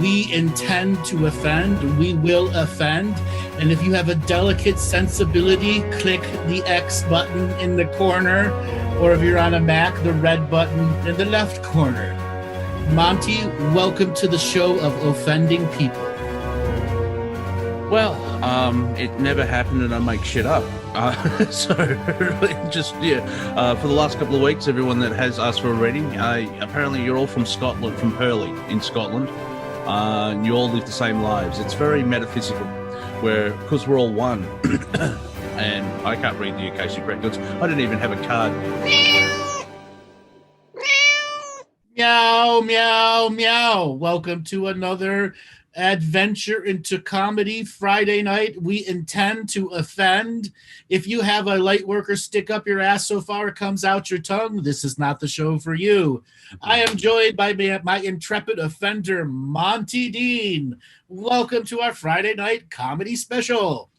We intend to offend. We will offend. And if you have a delicate sensibility, click the X button in the corner. Or if you're on a Mac, the red button in the left corner. Monty, welcome to the show of offending people. Well, it never happened and I make shit up. So just, for the last couple of weeks, everyone that has asked for a reading, apparently you're all from Scotland, from Hurley in Scotland. You all live the same lives. It's very metaphysical, because we're all one. And I can't read the Akashic Records. I don't even have a card. Meow, meow, meow. Welcome to another adventure into comedy. Friday night, we intend to offend. If you have a light worker stick up your ass so far it comes out your tongue, this is not the show for you. I am joined by my intrepid offender, Monty Dean. Welcome to our Friday night comedy special.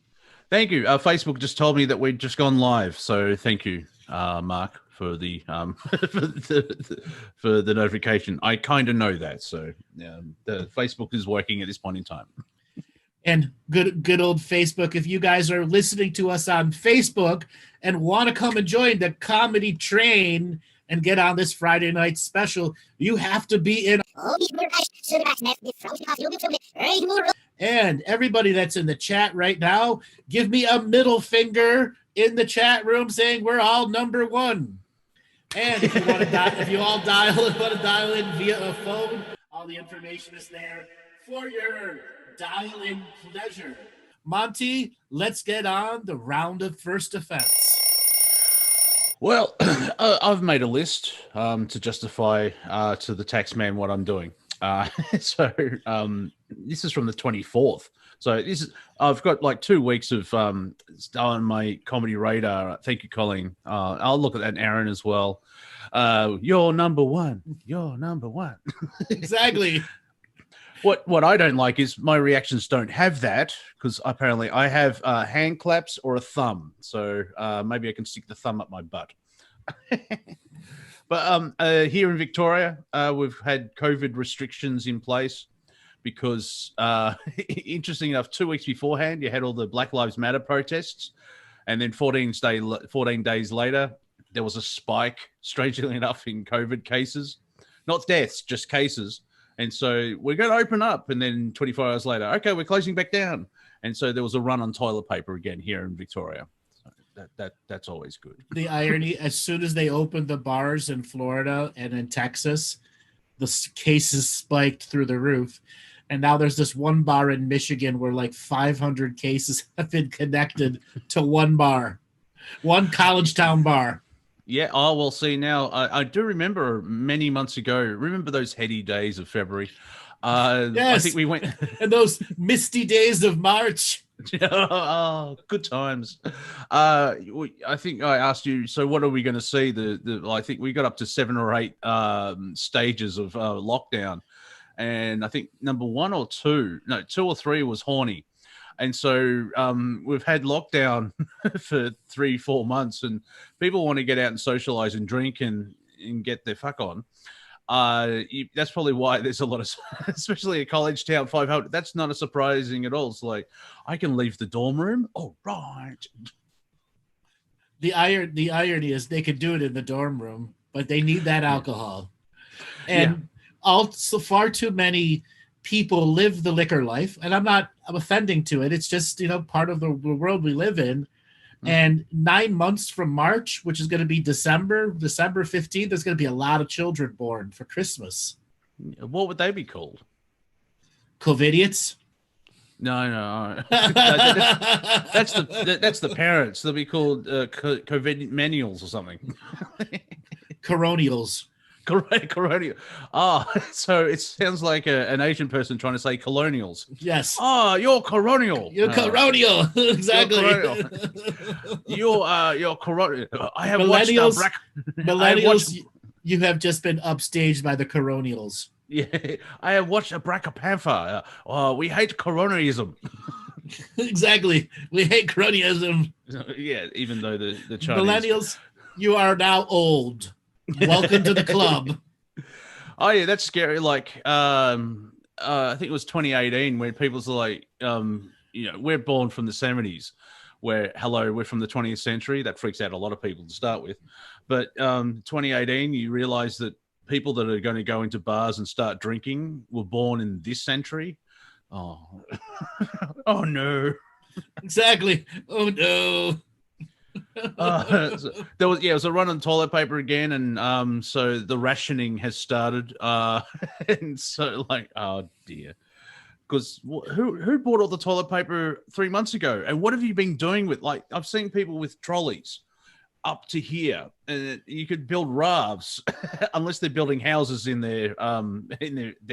Thank you. Facebook just told me that we'd just gone live, so thank you, Mark, for the for the notification. I kind of know that, so the Facebook is working at this point in time. And good old Facebook. If you guys are listening to us on Facebook and want to come and join the comedy train and get on this Friday night special, you have to be in. And everybody that's in the chat right now, give me a middle finger in the chat room saying we're all number one. And if you want to if you all want to dial in via a phone, all the information is there for your dial-in pleasure. Monty, let's get on the round of first offense. Well, I've made a list to justify to the tax man what I'm doing. So this is from the 24th. So I've got like 2 weeks of on my comedy radar. Thank you, Colleen. I'll look at that, Aaron, as well. You're number one. You're number one. Exactly. What I don't like is my reactions don't have that, because apparently I have hand claps or a thumb. So maybe I can stick the thumb up my butt. But here in Victoria, we've had COVID restrictions in place because, interesting enough, 2 weeks beforehand, you had all the Black Lives Matter protests. And then 14 days later, there was a spike, strangely enough, in COVID cases. Not deaths, just cases. And so we're going to open up. And then 24 hours later, okay, we're closing back down. And so there was a run on toilet paper again here in Victoria. That's always good. The irony, as soon as they opened the bars in Florida and in Texas, the cases spiked through the roof. And now there's this one bar in Michigan where like 500 cases have been connected to one bar, one college town bar. Yeah, we'll see now. I do remember many months ago, remember those heady days of February? Yes. I think we went... and those misty days of March. Oh, good times. I think I asked you, so what are we going to see? I think we got up to 7 or 8 stages of lockdown. And I think number 1 or 2 or 3 was horny. And so we've had lockdown for 3-4 months, and people want to get out and socialize and drink and get their fuck on. That's probably why there's a lot of, especially a college town, 500. That's not a surprising at all. It's like, I can leave the dorm room. Oh, right. The irony is they could do it in the dorm room, but they need that alcohol. And also far too many people live the liquor life, and I'm offending to it. It's just, part of the world we live in. And 9 months from March, which is going to be December 15th, there's going to be a lot of children born for Christmas. What would they be called? COVIDiots? No. That's the parents. They'll be called COVID-manials or something. Coronials. Coronial. So it sounds like an Asian person trying to say colonials. Yes. You're coronial. You're coronial. Exactly. You're coronial. I have millennials. Watched millennials, you have just been upstaged by the coronials. Yeah, I have watched a Black Panther. We hate coronism. Exactly. We hate cronyism. Yeah, even though the Chinese... Millennials, you are now old. Welcome to the club. Oh, yeah, that's scary. Like, I think it was 2018 where people's like, we're born from the 70s, where we're from the 20th century. That freaks out a lot of people to start with. But 2018, you realize that people that are going to go into bars and start drinking were born in this century. Oh, oh no. Exactly. Oh no. It was a run on toilet paper again, and so the rationing has started, and so like, oh dear, because who bought all the toilet paper 3 months ago, and what have you been doing with? Like, I've seen people with trolleys up to here, and you could build rafts, unless they're building houses in their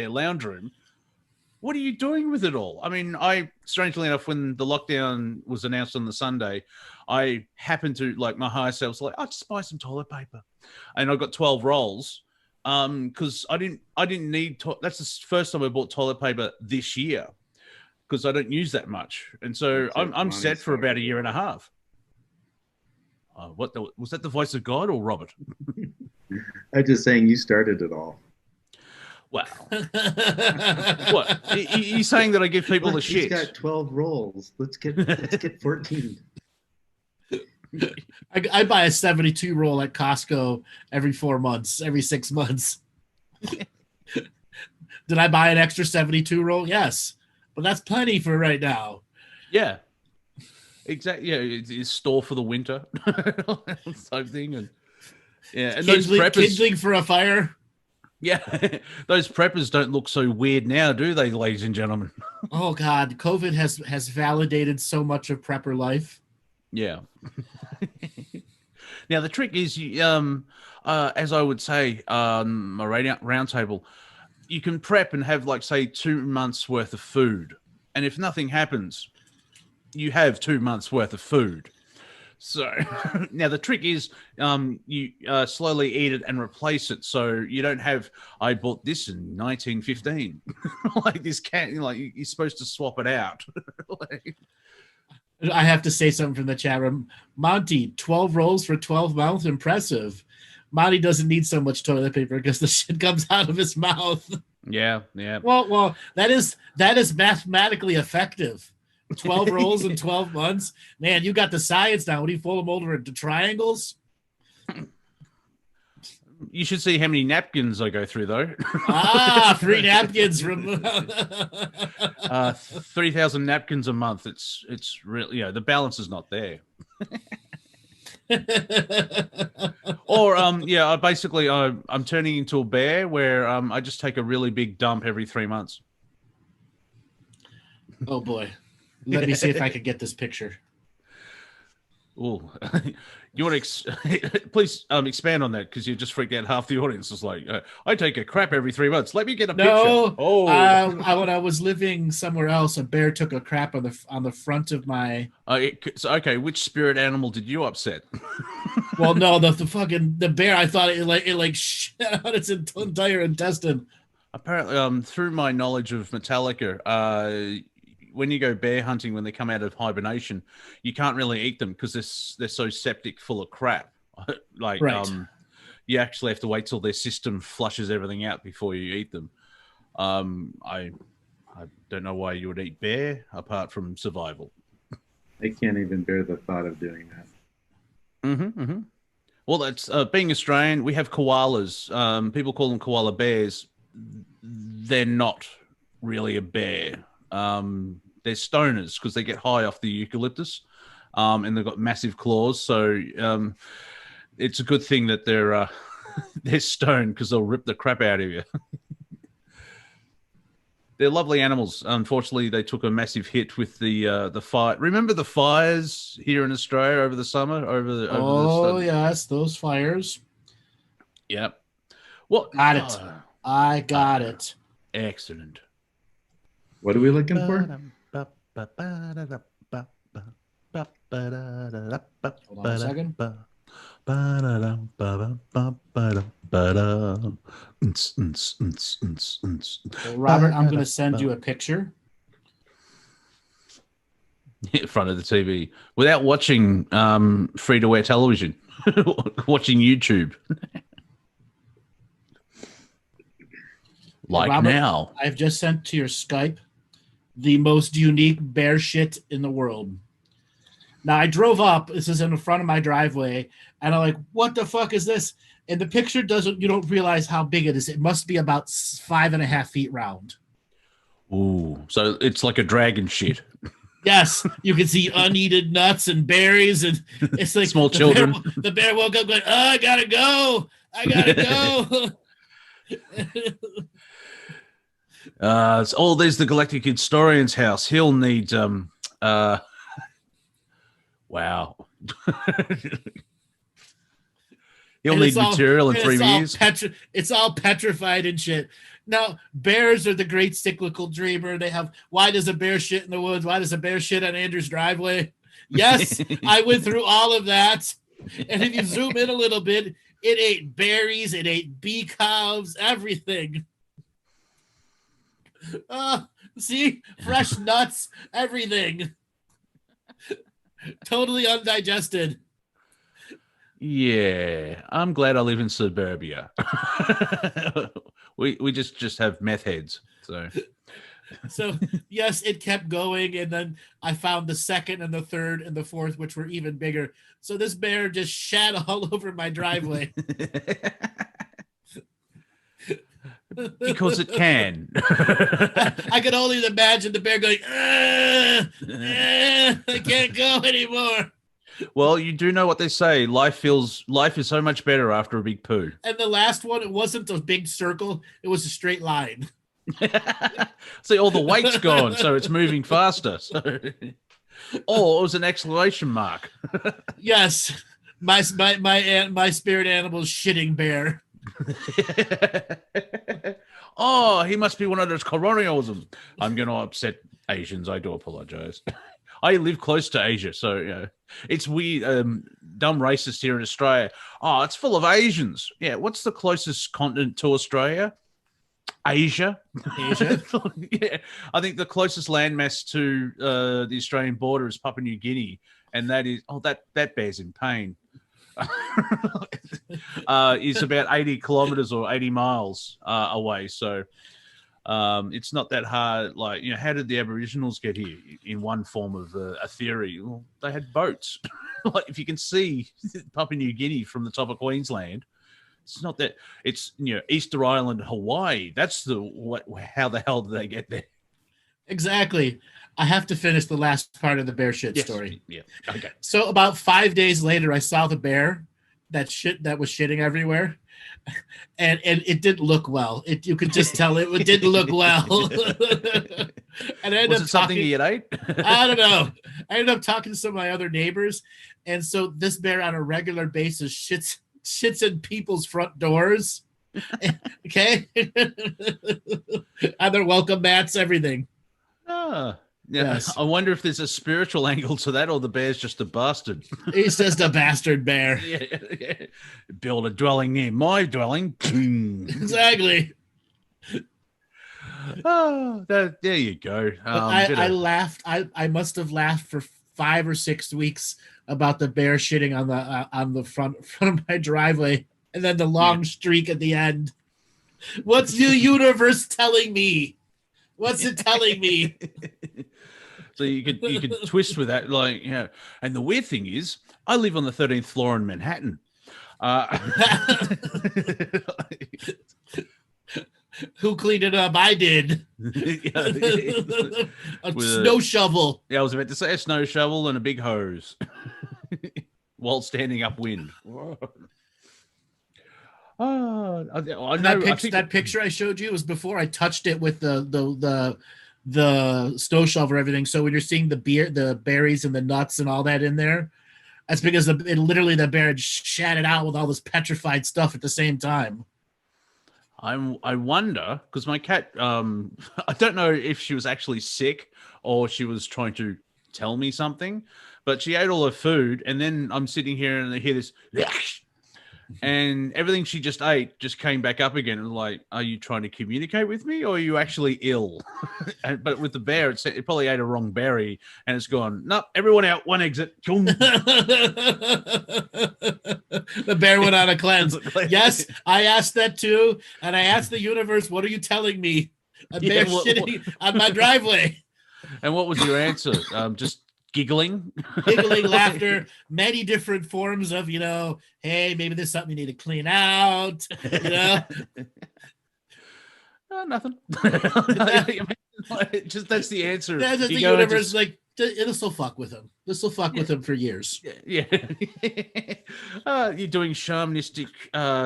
lounge room. What are you doing with it all? I mean, strangely enough, when the lockdown was announced on the Sunday, I happened to, like, my higher self was like, I'll just buy some toilet paper. And I got 12 rolls because I didn't need, that's the first time I bought toilet paper this year because I don't use that much. And so I'm set for about a year and a half. Was that the voice of God or Robert? I'm just saying you started it all. Wow. What? You saying that I give people the shit? He's got 12 rolls. Let's get 14. I buy a 72 roll at Costco every 4 months, every 6 months. Did I buy an extra 72 roll? Yes. But that's plenty for right now. Yeah. Exactly. Yeah, it's store for the winter. Type thing. And yeah, and those preppers, kindling for a fire. Yeah, those preppers don't look so weird now, do they, ladies and gentlemen? Oh God, COVID has validated so much of prepper life. Yeah. Now the trick is, as I would say, a round table, you can prep and have, like, say, 2 months worth of food, and if nothing happens, you have 2 months worth of food. So now the trick is you slowly eat it and replace it. So you don't have, I bought this in 1915. Like this can't, like, you're supposed to swap it out. Like, I have to say something from the chat room. Monty, 12 rolls for 12 months. Impressive. Monty doesn't need so much toilet paper because the shit comes out of his mouth. Yeah, yeah. Well, that is mathematically effective. 12 rolls in 12 months. Man, you got the science now. When you fold them over into triangles? You should see how many napkins I go through, though. Free napkins from 3,000 napkins a month. It's really, the balance is not there. Or I'm turning into a bear where I just take a really big dump every 3 months. Oh boy. Let me see if I can get this picture. Oh, you want to please expand on that, because you just freaked out half the audience. It's like, I take a crap every 3 months. Let me get a picture. Oh, when I was living somewhere else, a bear took a crap on the front of my. Okay, which spirit animal did you upset? Well, no, the bear. I thought it shit out its entire intestine. Apparently, through my knowledge of Metallica, when you go bear hunting, when they come out of hibernation, you can't really eat them because they're so septic full of crap. Like, right. You actually have to wait till their system flushes everything out before you eat them. I don't know why you would eat bear apart from survival. I can't even bear the thought of doing that. Mm-hmm, mm-hmm. Well, that's being Australian. We have koalas. People call them koala bears. They're not really a bear. They're stoners because they get high off the eucalyptus, and they've got massive claws. So it's a good thing that they're stoned, because they'll rip the crap out of you. They're lovely animals. Unfortunately, they took a massive hit with the fire. Remember the fires here in Australia over the summer? Yes, those fires. Yep. What? Got it. I got it. Excellent. What are we looking for? Hold on a second. Robert, I'm going to send you a picture. In front of the TV without watching free-to-air television, watching YouTube. Like Robert, now. I've just sent to your Skype the most unique bear shit in the world. Now I drove up. This is in the front of my driveway, and I'm like, "What the fuck is this?" And the picture doesn't. You don't realize how big it is. It must be about 5.5 feet round. Ooh, so it's like a dragon shit. Yes, you can see uneaten nuts and berries, and it's like small children. The bear woke up going, "Oh, I gotta go! I gotta go!" There's the Galactic Historian's house. He'll need wow. He'll need material in 3 years. It's all petrified and shit. Now, bears are the great cyclical dreamer. They have, why does a bear shit in the woods? Why does a bear shit on Andrew's driveway? Yes, I went through all of that. And if you zoom in a little bit, it ate berries, it ate bee calves, everything. See? Fresh nuts, everything. Totally undigested. Yeah, I'm glad I live in suburbia. we just have meth heads. So yes, it kept going, and then I found the second and the third and the fourth, which were even bigger. So this bear just shat all over my driveway. Because it can. I could only imagine the bear going, I can't go anymore. Well, you do know what they say. Life is so much better after a big poo. And the last one, it wasn't a big circle. It was a straight line. See, all the weight's gone, so it's moving faster. So. Or it was an exclamation mark. Yes. My spirit animal's shitting bear. Oh, he must be one of those colonialism. I'm going to upset Asians. I do apologize. I live close to Asia, so it's weird. Dumb racist here in Australia. Oh, it's full of Asians. Yeah, what's the closest continent to Australia? Asia. Yeah, I think the closest landmass to the Australian border is Papua New Guinea, and that is that bear's in pain. Is about 80 kilometers or 80 miles away, so it's not that hard. Like, how did the Aboriginals get here? In one form of a theory, well, they had boats. Like, if you can see Papua New Guinea from the top of Queensland, it's not that. It's Easter Island, Hawaii. That's how the hell did they get there? Exactly. I have to finish the last part of the bear shit story. Yeah. Okay. So about 5 days later, I saw the bear that was shitting everywhere, and it didn't look well. You could just tell it didn't look well. And I ended was up it something he had ate? I don't know. I ended up talking to some of my other neighbors, and so this bear on a regular basis shits in people's front doors. Okay, on their welcome mats, everything. Ah. Yeah, yes. I wonder if there's a spiritual angle to that, or the bear's just a bastard. He's just a bastard bear. Yeah. Build a dwelling near my dwelling. Exactly. Oh, there you go. I laughed. I must have laughed for 5 or 6 weeks about the bear shitting on the front of my driveway, and then the long streak at the end. What's the universe telling me? What's it telling me? So you could twist with that, like, And the weird thing is, I live on the 13th floor in Manhattan. Who cleaned it up? I did. A snow shovel. Yeah, I was about to say a snow shovel and a big hose while standing upwind. Oh, I know. That picture I showed you was before I touched it with the snow shovel and everything. So when you're seeing the berries and the nuts and all that in there, that's because literally the bear had shat it out with all this petrified stuff at the same time. I wonder, because my cat, I don't know if she was actually sick or she was trying to tell me something, but she ate all her food, and then I'm sitting here and I hear this, and everything she just ate just came back up again. And like, are you trying to communicate with me, or are you actually ill? But with the bear, it probably ate a wrong berry, and it's gone. Nope, everyone out, one exit. The bear went on a cleanse. Yes, I asked that too, and I asked the universe, "What are you telling me?" A bear shitting on my driveway. And what was your answer? Just giggling, laughter, many different forms of, hey, maybe there's something you need to clean out, nothing. Just that's the answer. That's the universe, like, this will fuck with him. This will fuck with him for years. Yeah. You're doing shamanistic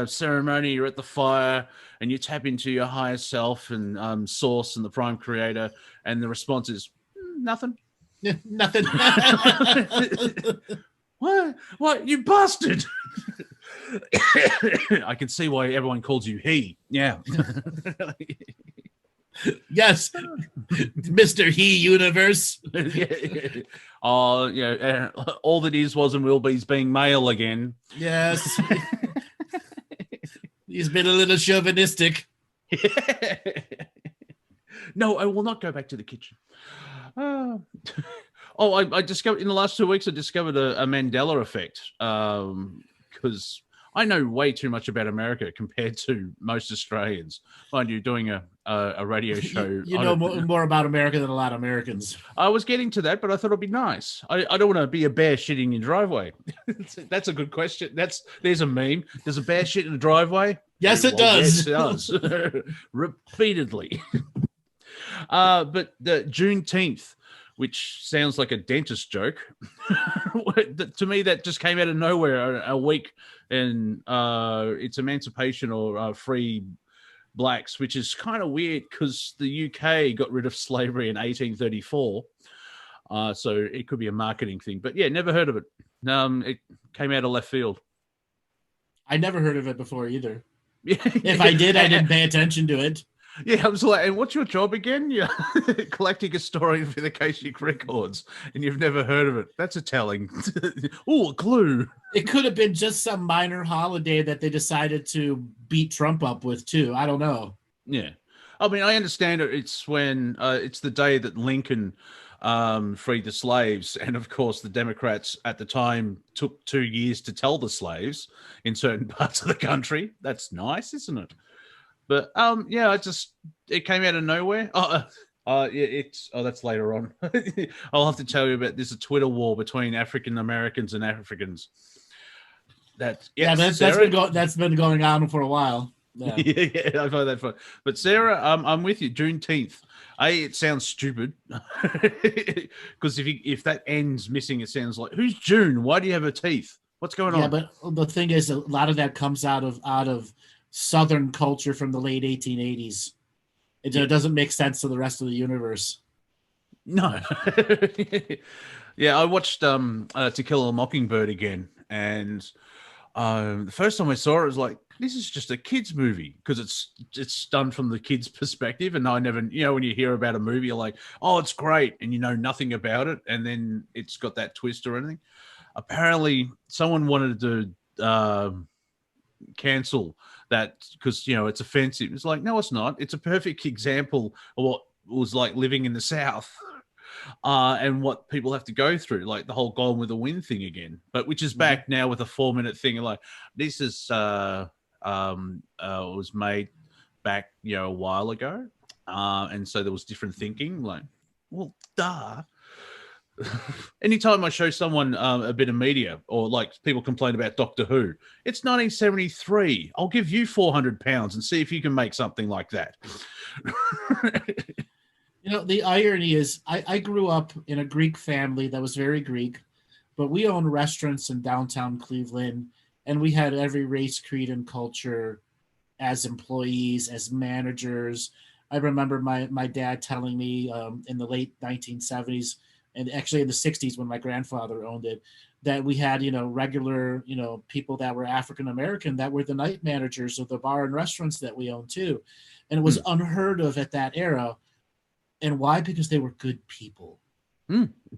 ceremony. You're at the fire, and you tap into your higher self and source and the prime creator, and the response is nothing. Yeah, nothing. What? You bastard! I can see why everyone calls you he. Yeah. Yes, Mr. He Universe. Yeah. Oh, yeah. All that is, was, and will be is being male again. Yes. He's been a little chauvinistic. No, I will not go back to the kitchen. I discovered in the last 2 weeks, I discovered a Mandela effect, because I know way too much about America compared to most Australians. Mind you, doing a radio show. You know more about America than a lot of Americans. I was getting to that, but I thought it'd be nice. I don't want to be a bear shitting in your driveway. That's a good question. There's a meme. Does a bear shit in the driveway? Yes, it does. Yes, it does. Repeatedly. But the Juneteenth, which sounds like a dentist joke, to me that just came out of nowhere. A week in its emancipation or free blacks, which is kind of weird because the UK got rid of slavery in 1834. So it could be a marketing thing. But yeah, never heard of it. It came out of left field. I never heard of it before either. Yeah. If I did, I didn't pay attention to it. Yeah, I was like, and what's your job again? You're collecting historian for the Akashic Records, and you've never heard of it. That's a telling. Oh, a clue. It could have been just some minor holiday that they decided to beat Trump up with, too. I don't know. Yeah. I mean, I understand it. It's when it's the day that Lincoln freed the slaves. And of course, the Democrats at the time took 2 years to tell the slaves in certain parts of the country. That's nice, isn't it? But yeah, it came out of nowhere. That's later on. I'll have to tell you about this. A Twitter war between African Americans and Africans. That's been going on for a while. Yeah, yeah, I find that fun. But Sarah, I'm with you. Juneteenth. It sounds stupid because if that ends missing, it sounds like who's June? Why do you have her teeth? What's going on? Yeah, but the thing is, a lot of that comes out of Southern culture from the late 1880s. It doesn't make sense to the rest of the universe. No. Yeah, I watched To Kill a Mockingbird again, and the first time I saw it, I was like, this is just a kid's movie because it's done from the kid's perspective, and I never, when you hear about a movie, you're like, oh, it's great, and you know nothing about it, and then it's got that twist or anything. Apparently, someone wanted to cancel that because it's offensive. It's like, no, it's not. It's a perfect example of what it was like living in the South, and what people have to go through, like the whole Gone with the Wind thing again, but which is back now with a 4-minute thing. Like this is was made back a while ago, and so there was different thinking. Like, well, duh. Anytime I show someone a bit of media, or like people complain about Doctor Who, it's 1973. I'll give you £400 and see if you can make something like that. The irony is I grew up in a Greek family that was very Greek, but we owned restaurants in downtown Cleveland, and we had every race, creed, and culture as employees, as managers. I remember my dad telling me in the late 1970s, and actually in the 60s when my grandfather owned it, that we had, regular, people that were African-American that were the night managers of the bar and restaurants that we owned too. And it was unheard of at that era. And why? Because they were good people.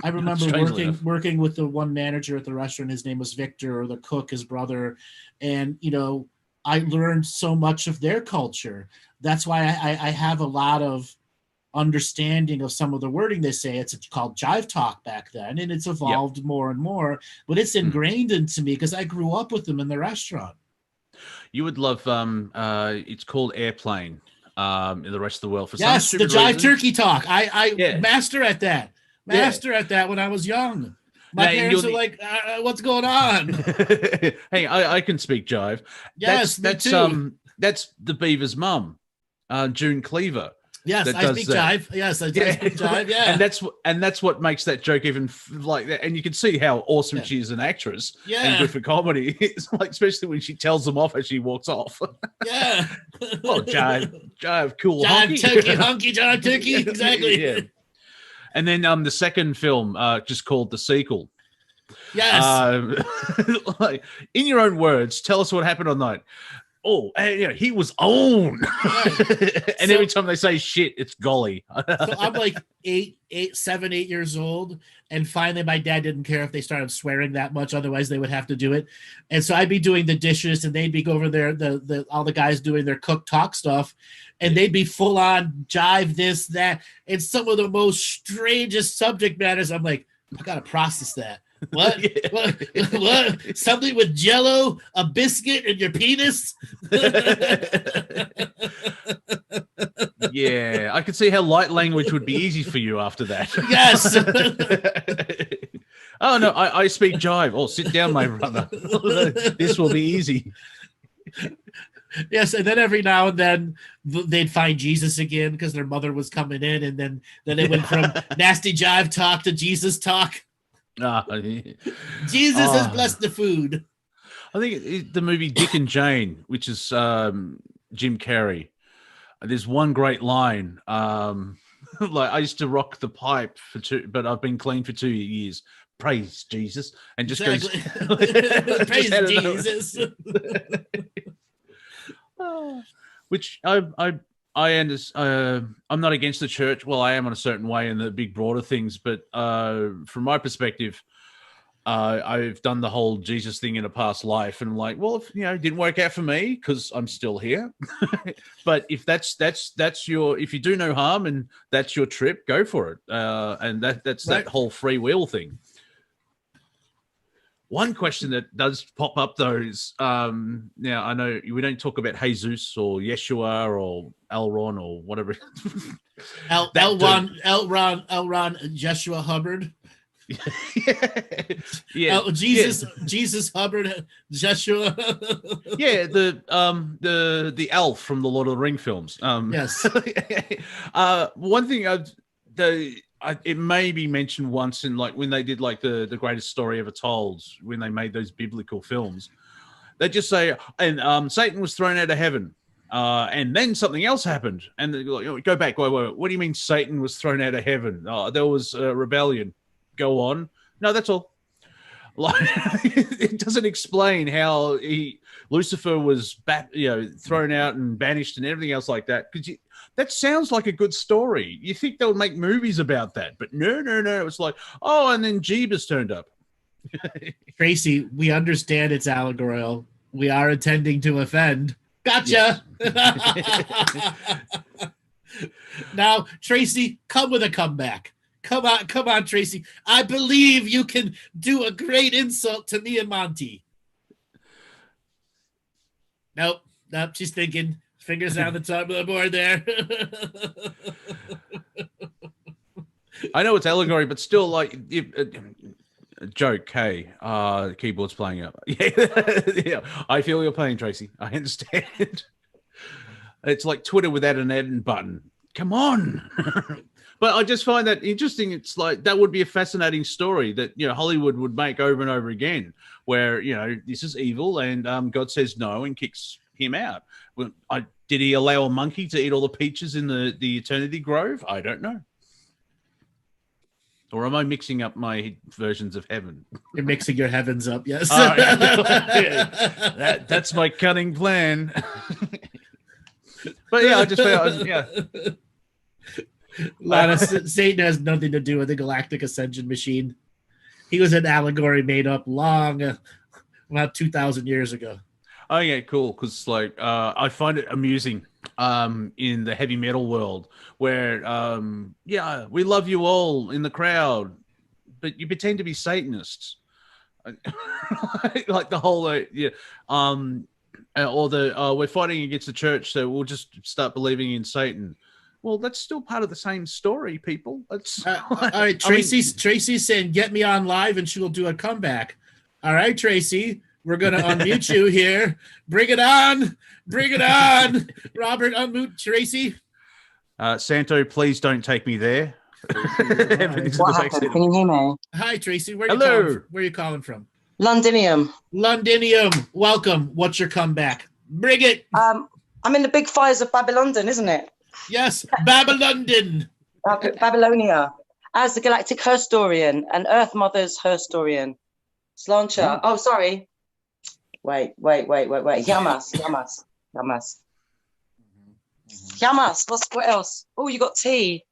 I remember Strangely enough. working with the one manager at the restaurant. His name was Victor, or the cook, his brother. And, you know, I learned so much of their culture. That's why I have a lot of understanding of some of the wording they say. It's called Jive talk back then, and it's evolved more and more, but it's ingrained into me because I grew up with them in the restaurant. You would love, it's called Airplane in the rest of the world. For Yes, some the stupid Jive reason. turkey talk. I master at that. At that when I was young. My parents are like, what's going on? Hey, I can speak Jive. Yes, that's the Beaver's mum, June Cleaver. Yes, I speak Jive. Yes, I speak Jive. Yeah, and that's what makes that joke even like that. And you can see how awesome she is an actress. Yeah, and good for comedy. It's like, especially when she tells them off as she walks off. Yeah. Oh, Jive, cool, Jive turkey, honky, Jive turkey. Exactly. Yeah. And then the second film, just called The Sequel. Yes. Like, in your own words, tell us what happened on night. Oh, and, he was on. Right. And every time they say shit, it's golly. So I'm like 7, 8 years old. And finally, my dad didn't care if they started swearing that much. Otherwise, they would have to do it. And so I'd be doing the dishes, and they'd be over there, all the guys doing their cook talk stuff. And they'd be full on Jive, this, that. And some of the most strangest subject matters. I'm like, I got to process that. What? What? Something with Jello, a biscuit, and your penis? Yeah, I could see how light language would be easy for you after that. Yes. Oh no, I speak Jive. Oh, sit down, my brother. This will be easy. Yes, and then every now and then they'd find Jesus again because their mother was coming in, and then it went from nasty Jive talk to Jesus talk. Jesus has blessed the food. I think the movie Dick and Jane, which is Jim Carrey. There's one great line. Like, I used to rock the pipe but I've been clean for 2 years. Praise Jesus, and just goes. Praise Jesus. Which I understand. I'm not against the church. Well, I am in a certain way in the big broader things, but from my perspective, I've done the whole Jesus thing in a past life, and I'm like, well, if it didn't work out for me because I'm still here. But if that's your, if you do no harm and that's your trip, go for it. And that's right. That whole free will thing. One question that does pop up though is, now I know we don't talk about Jesus or Yeshua or Elron or whatever. Elron, Joshua Hubbard. Yeah. Jesus Hubbard, Joshua. Yeah, the elf from the Lord of the Ring films. Yes. One thing it may be mentioned once in, like, when they did like the greatest story ever told, when they made those biblical films, they just say, and Satan was thrown out of heaven, and then something else happened, and they go back. Wait, what do you mean Satan was thrown out of heaven? There was a rebellion. Go on. No, that's all. Like, it doesn't explain how Lucifer was thrown out and banished and everything else like that. Because that sounds like a good story. You think they'll make movies about that, but no. It's like, and then Jeebus turned up. Tracy, we understand it's allegorical. We are intending to offend. Gotcha. Yes. Now, Tracy, come with a comeback. Come on, Tracy. I believe you can do a great insult to me and Monty. Nope. She's thinking. Fingers on the top of the board there. I know it's allegory, but still, like, joke. Hey, keyboard's playing up. Yeah, I feel you're playing, Tracy. I understand. It's like Twitter without an edit button. Come on. But I just find that interesting. It's like, that would be a fascinating story that, Hollywood would make over and over again, where, this is evil and God says no and kicks him out. Well, did he allow a monkey to eat all the peaches in the Eternity Grove? I don't know. Or am I mixing up my versions of heaven? You're mixing your heavens up, yes. That's my cunning plan. But yeah, I just found, Lana, Satan has nothing to do with the Galactic Ascension machine. He was an allegory made up long, about 2,000 years ago. Oh yeah, cool. Because like I find it amusing in the heavy metal world where yeah, we love you all in the crowd, but you pretend to be Satanists. Like the whole yeah, or the we're fighting against the church, so we'll just start believing in Satan. Well, that's still part of the same story, people. That's all right. Tracy's saying, "Get me on live, and she will do a comeback." All right, Tracy, we're gonna unmute you here. Bring it on, Robert. Unmute Tracy. Santo, please don't take me there. What happened? Can you hear me? Hi, Tracy. Where are you calling from? Londinium. Welcome. What's your comeback? Bring it. I'm in the big fires of Babylon, isn't it? Yes, Babylon. Babylonia. As the Galactic Historian and Earth Mother's Historian. Slancha. Oh, sorry. Wait. Yamas. What else? Oh, you got tea.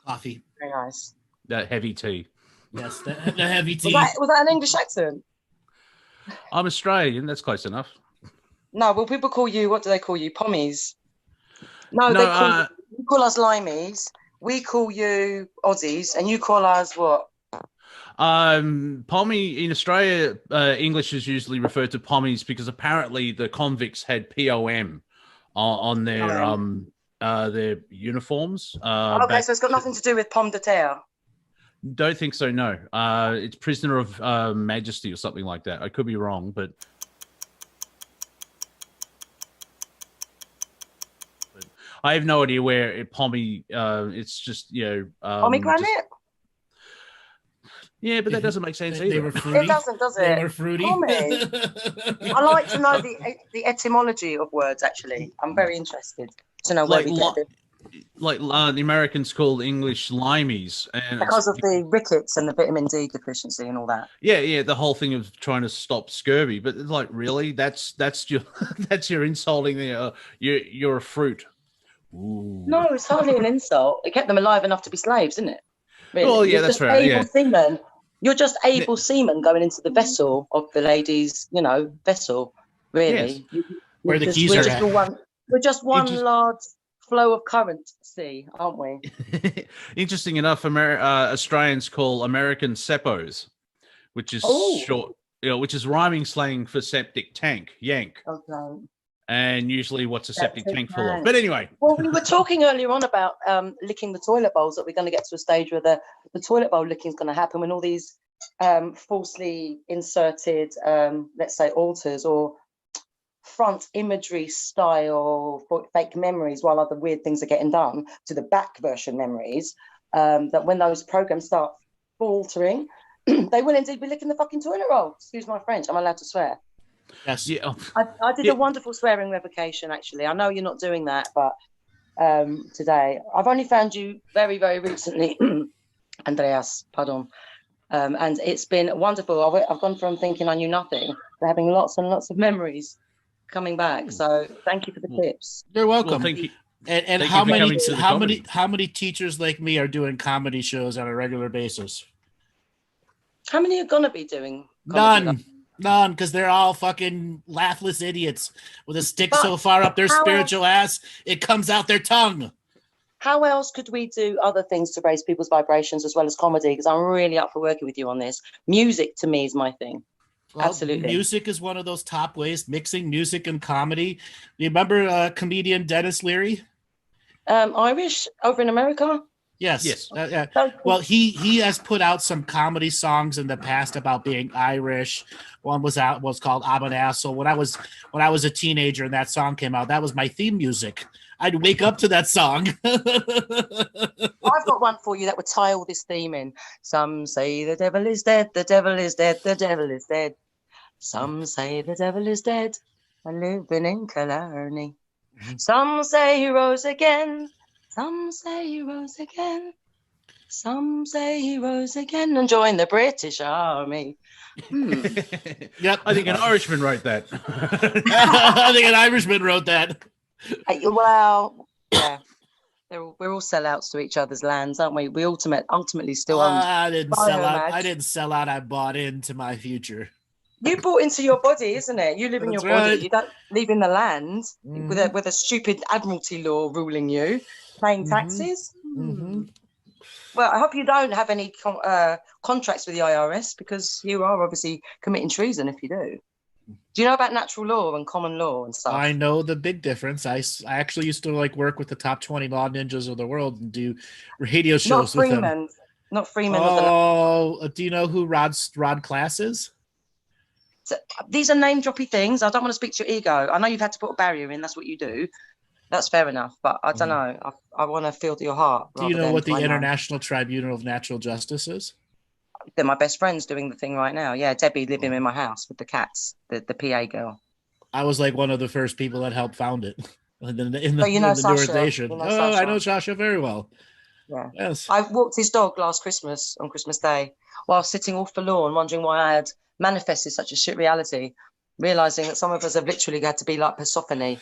Coffee. Very nice. That heavy tea. Yes, the heavy tea. Was that an English accent? I'm Australian. That's close enough. No, well, people call you, what do they call you? Pommies. No, they call us limeys. We call you Aussies, and you call us what? Pommy in Australia, English is usually referred to pommies because apparently the convicts had POM on their uniforms. Okay, so it's got nothing to do with pomme de terre. Don't think so. No, it's prisoner of majesty or something like that. I could be wrong, but I have no idea where pommy. It's just pomegranate. Yeah, but that doesn't make sense They either. were fruity. It doesn't, does it? They were fruity. I like to know the etymology of words. Actually, I'm very interested to know where we get it. Like the Americans call English limeys, and because of the rickets and the vitamin D deficiency and all that. Yeah, the whole thing of trying to stop scurvy. But it's like, really, that's your that's your insulting the you're a fruit. Ooh. No, it's hardly an insult. It kept them alive enough to be slaves, isn't it? Really. Oh yeah, that's right. Yeah. Seamen. You're just able seamen going into the vessel of the ladies, vessel. Really, yes. Where the keys are at. We're just one large flow of current sea, aren't we? Interesting enough, Australians call American seppos, which is short, which is rhyming slang for septic tank, yank. Okay. And usually what's a septic tank full of? But anyway. Well, we were talking earlier on about licking the toilet bowls, that we're going to get to a stage where the toilet bowl licking is going to happen when all these falsely inserted, let's say, alters or front imagery style fake memories, while other weird things are getting done to the back version memories, that when those programs start faltering, they will indeed be licking the fucking toilet roll. Excuse my French. I'm allowed to swear. Yes. Yeah. I did a wonderful swearing revocation, actually. I know you're not doing that, but today I've only found you very, very recently, Andreas, pardon. And it's been wonderful. I've gone from thinking I knew nothing to having lots and lots of memories coming back. So thank you for the tips. You're welcome. Well, thank you. And how many teachers like me are doing comedy shows on a regular basis? How many are gonna be doing comedy? None, because they're all fucking laughless idiots with a stick so far up their spiritual ass, it comes out their tongue. How else could we do other things to raise people's vibrations as well as comedy? Because I'm really up for working with you on this. Music to me is my thing. Well, absolutely. Music is one of those top ways, mixing music and comedy. Do you remember comedian Dennis Leary? Irish, over in America? Yes. Well, he has put out some comedy songs in the past about being Irish. One was called I'm an Asshole. When I was a teenager and that song came out, that was my theme music. I'd wake up to that song. I've got one for you that would tie all this theme in. Some say the devil is dead, the devil is dead, the devil is dead. Some say the devil is dead and living in Killarney. Some say he rose again. Some say he rose again. Some say he rose again and joined the British Army. Yep, I think an Irishman wrote that. I think an Irishman wrote that. Well, yeah. We're all sellouts to each other's lands, aren't we? We ultimately still own. I didn't sell out. Biomass. I didn't sell out. I bought into my future. You bought into your body, isn't it? You live in your That's body. right. You don't live in the land Mhm. with a stupid admiralty law ruling you, paying Mhm. taxes. Mhm. Well, I hope you don't have any contracts with the IRS, because you are obviously committing treason if you do. Do you know about natural law and common law and stuff? I know the big difference. I actually used to like work with the top 20 law ninjas of the world and do radio Not shows with them. Freeman. Not Freeman. Oh, do you know who Rod Class is? So, these are name droppy things. I don't want to speak to your ego. I know you've had to put a barrier in. That's what you do. That's fair enough. But I don't know. I want to feel to your heart. Do you know than what the my name. International Tribunal of Natural Justice is? They're my best friends doing the thing right now. Yeah, Debbie living in my house with the cats, the PA girl. I was like one of the first people that helped found it in the Sasha. organization. You know I Sasha. know Sasha very well. Yeah. Yes. I walked his dog last Christmas, on Christmas Day, while sitting all forlorn, wondering why I had manifested such a shit reality, realizing that some of us have literally had to be like Persephone.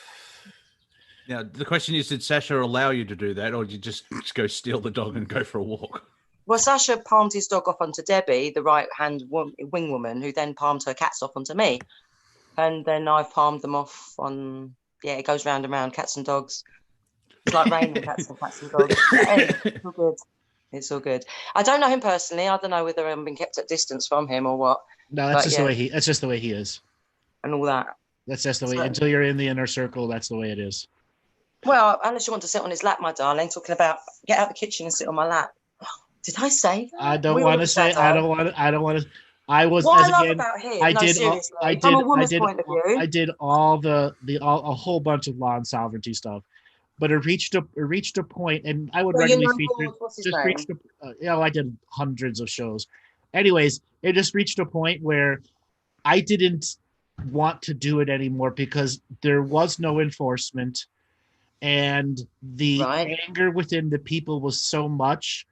Now, the question is, did Sasha allow you to do that, or did you just go steal the dog and go for a walk? Well, Sasha palmed his dog off onto Debbie, the right-hand wing woman, who then palmed her cats off onto me. And then I palmed them off on, it goes round and round, cats and dogs. It's like raining cats and dogs. Hey, it's all good. It's all good. I don't know him personally. I don't know whether I'm being kept at distance from him or what. No, that's just the way that's just the way he is. And all that. That's just the way, until you're in the inner circle, that's the way it is. Well, unless you want to sit on his lap, my darling, talking about get out the kitchen and sit on my lap. Did I say that? I don't want to say. I don't want to. I was. What as I love again, about him, I no, did. seriously, I did. from a woman's I did. point of view. I did all a whole bunch of law and sovereignty stuff, but it reached a point, and I would regularly feature. I did hundreds of shows. Anyways, it just reached a point where I didn't want to do it anymore because there was no enforcement, and the anger within the people was so much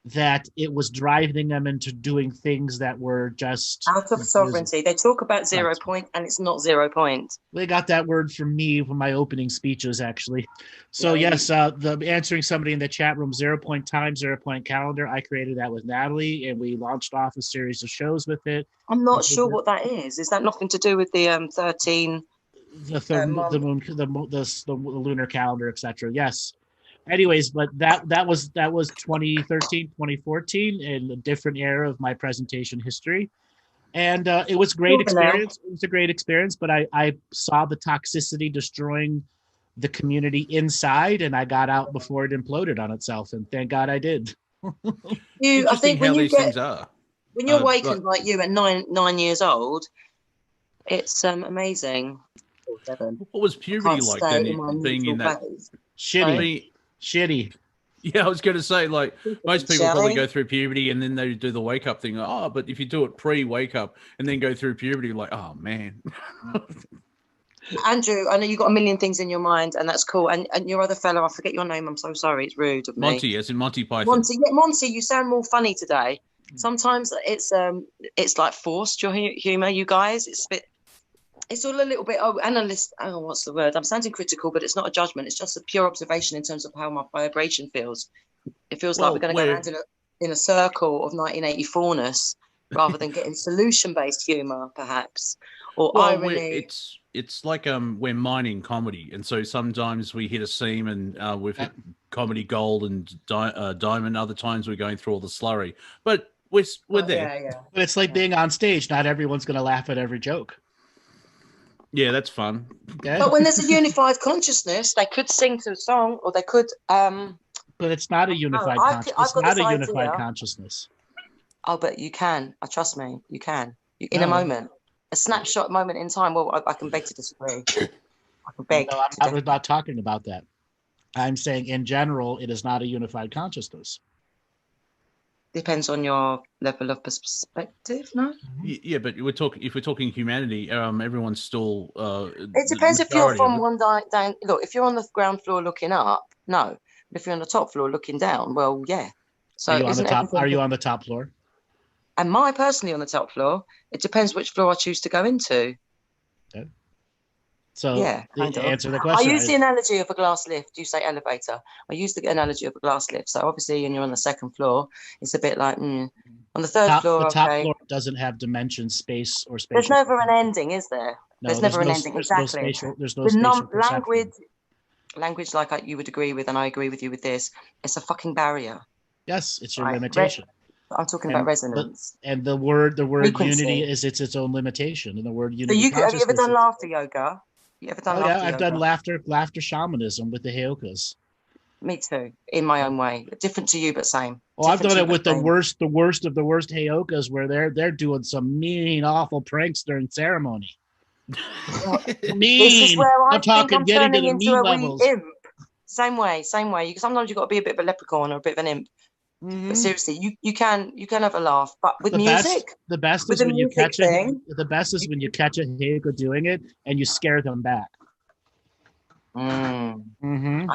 that it was driving them into doing things that were just out of sovereignty. They talk about 0 point, and it's not 0 point. They got that word from me from my opening speeches, actually. So yes, the answering somebody in the chat room, 0 point time, 0 point calendar. I created that with Natalie, and we launched off a series of shows with it. I'm not sure what that is. Is that nothing to do with the 13? The moon, the lunar calendar, etc. Yes. Anyways, but that was 2013, 2014, in a different era of my presentation history, and it was great experience. It was a great experience, but I saw the toxicity destroying the community inside, and I got out before it imploded on itself, and thank God I did. I think when things are. When you're awakened like you at 9 years old, it's amazing. What was puberty like then? Being in that shitty. Yeah, I was going to say, like, most people probably go through puberty and then they do the wake up thing. But if you do it pre-wake up and then go through puberty, like, oh man. Andrew, I know you've got a million things in your mind, and that's cool. And your other fellow, I forget your name. I'm so sorry. It's rude of me. Monty, as in Monty Python. Monty, you sound more funny today. Sometimes it's like forced your humor, you guys. It's all a little bit analyst. Oh, what's the word? I'm sounding critical, but it's not a judgment. It's just a pure observation in terms of how my vibration feels. It feels like we're going to go around in a circle of 1984ness rather than getting solution-based humor, perhaps, or irony. It's like we're mining comedy, and so sometimes we hit a seam and we've hit comedy gold and diamond. Other times we're going through all the slurry, but we're there. Yeah. But it's like being on stage. Not everyone's going to laugh at every joke. Yeah, that's fun. Okay. But when there's a unified consciousness, they could sing to a song, or they could. But it's not a unified. It's not a unified consciousness. Oh, but you can. Trust me, you can. In a moment, a snapshot moment in time. Well, I can beg to disagree. I can beg. No, I'm not talking about that. I'm saying, in general, it is not a unified consciousness. Depends on your level of perspective, no? Yeah, but if we're talking humanity, everyone's still. It depends if you're from one down. Look, if you're on the ground floor looking up, no. But if you're on the top floor looking down, well, yeah. So are you on the top floor? Am I personally on the top floor? It depends which floor I choose to go into. Okay. So Yeah, to kind of. answer the I question, use the analogy of a glass lift. You say elevator. I use the analogy of a glass lift. So obviously, when you're on the second floor, it's a bit like on the third floor. the top Okay, floor doesn't have dimension, space, or there's spatial. never an ending, is there? No, There's never an ending. Exactly. There's no The spatial perception. language, like you would agree with, and I agree with you with this. It's a fucking barrier. Yes, it's your Right. limitation. I'm talking about resonance. And the word Frequency. unity is its own limitation. And the word So unity. have you ever done laughter yoga? You ever done laughter yoga? I've done laughter shamanism with the Heyokas. Me too, in my own way. Different to you, but same. Oh, I've done Different it with to the you, but worst of the worst Heyokas, where they're doing some mean, awful pranks during ceremony. same. This is where I think I'm getting to turning the into mean a levels. wee imp. Same way. Sometimes you've got to be a bit of a leprechaun or a bit of an imp. But seriously, you can have a laugh, but with music. The best with is the when you music catch thing, it. The best is when you catch a Heyoka doing it and you scare them back. I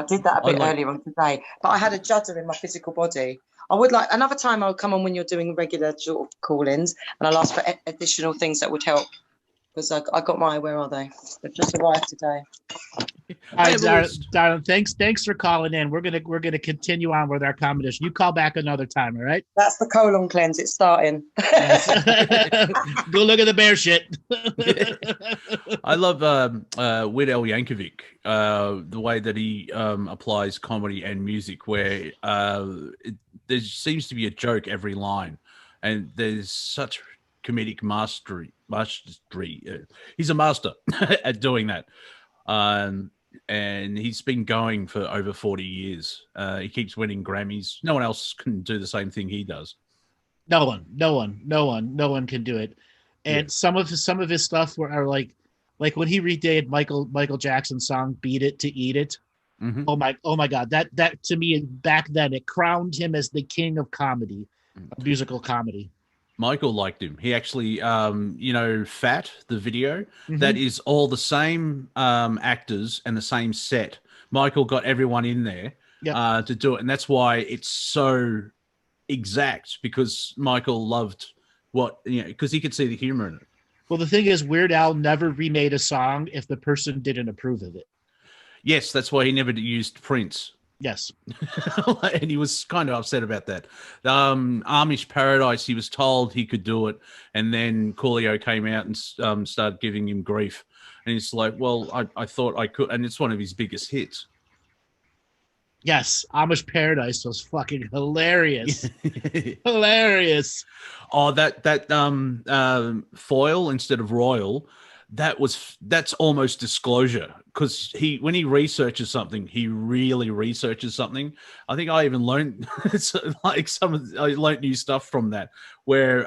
did that a bit earlier on today, but I had a judder in my physical body. I would like another time. I'll come on when you're doing regular sort of call-ins, and I'll ask for additional things that would help. Because I got my, where are they? They've just arrived today. All right, Darren, thanks for calling in. We're gonna continue on with our competition. You call back another time, all right? That's the colon cleanse. It's starting. Yes. Go look at the bear shit. I love Weird Al Yankovic, the way that he applies comedy and music, where there seems to be a joke every line, and there's such comedic mastery. He's a master at doing that. And he's been going for over 40 years. He keeps winning Grammys. No one else can do the same thing he does. No one can do it. And some of his stuff are like when he redid Michael Jackson's song "Beat It to Eat It." Oh my God, that to me back then it crowned him as the king of comedy, musical comedy. Michael liked him. He actually, Fat, the video, that is all the same actors and the same set. Michael got everyone in there to do it. And that's why it's so exact, because Michael loved because he could see the humor in it. Well, the thing is, Weird Al never remade a song if the person didn't approve of it. Yes, that's why he never used Prince. Yes. And he was kind of upset about that. Amish Paradise, he was told he could do it, and then Coolio came out and started giving him grief. And he's like, well, I thought I could, and it's one of his biggest hits. Yes, Amish Paradise was fucking hilarious. Hilarious. Oh, that foil instead of royal, that's almost disclosure, because when he researches something, he really researches something. I think I even learned I learned new stuff from that, where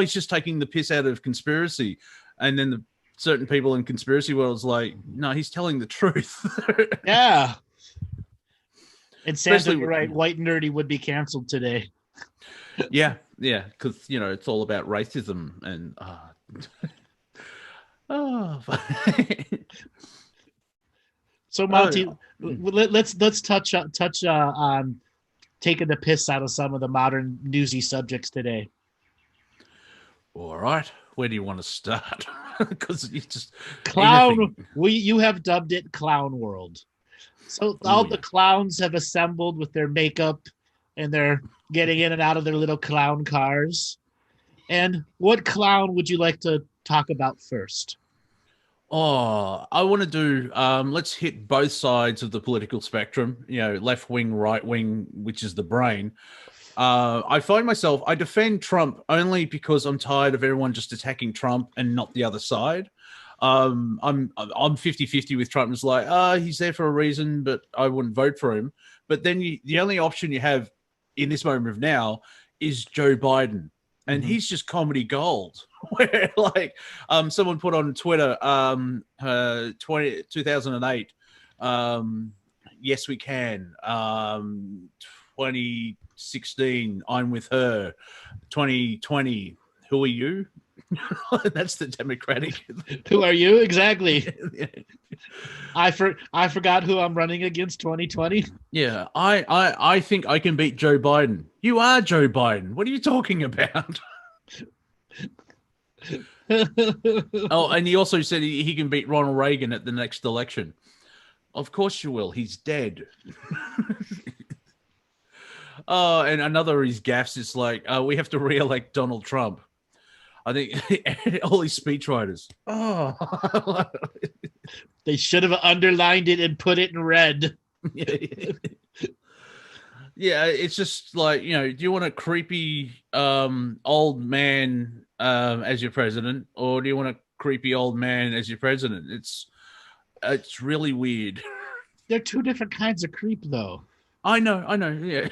he's just taking the piss out of conspiracy, and then certain people in conspiracy world's like, no, he's telling the truth. Yeah. And Santa, you're right, white nerdy would be canceled today. Yeah, because it's all about racism and So Monty, let's touch on taking the piss out of some of the modern newsy subjects today. All right, where do you want to start? Because you just clown. You have dubbed it Clown World. So all the clowns have assembled with their makeup, and they're getting in and out of their little clown cars. And what clown would you like to talk about first? Oh, I want to do, let's hit both sides of the political spectrum, left wing, right wing, which is the brain. I find myself, I defend Trump only because I'm tired of everyone just attacking Trump and not the other side. I'm 50-50 with Trump. It's like, he's there for a reason, but I wouldn't vote for him. But then the only option you have in this moment of now is Joe Biden. And he's just comedy gold. Where someone put on Twitter, 2008, yes we can. 2016, I'm with her. 2020, who are you? That's the Democratic. Who are you exactly? I forgot who I'm running against. 2020. Yeah, I think I can beat Joe Biden. You are Joe Biden. What are you talking about? Oh, and he also said he can beat Ronald Reagan at the next election. Of course you will. He's dead. Oh, and another of his gaffes is like, we have to re-elect Donald Trump. I think all these speechwriters. Oh, They should have underlined it and put it in red. Yeah, it's just like, you know, do you want a creepy old man as your president, or do you want a creepy old man as your president? It's really weird. They're two different kinds of creep, though. I know. Yeah,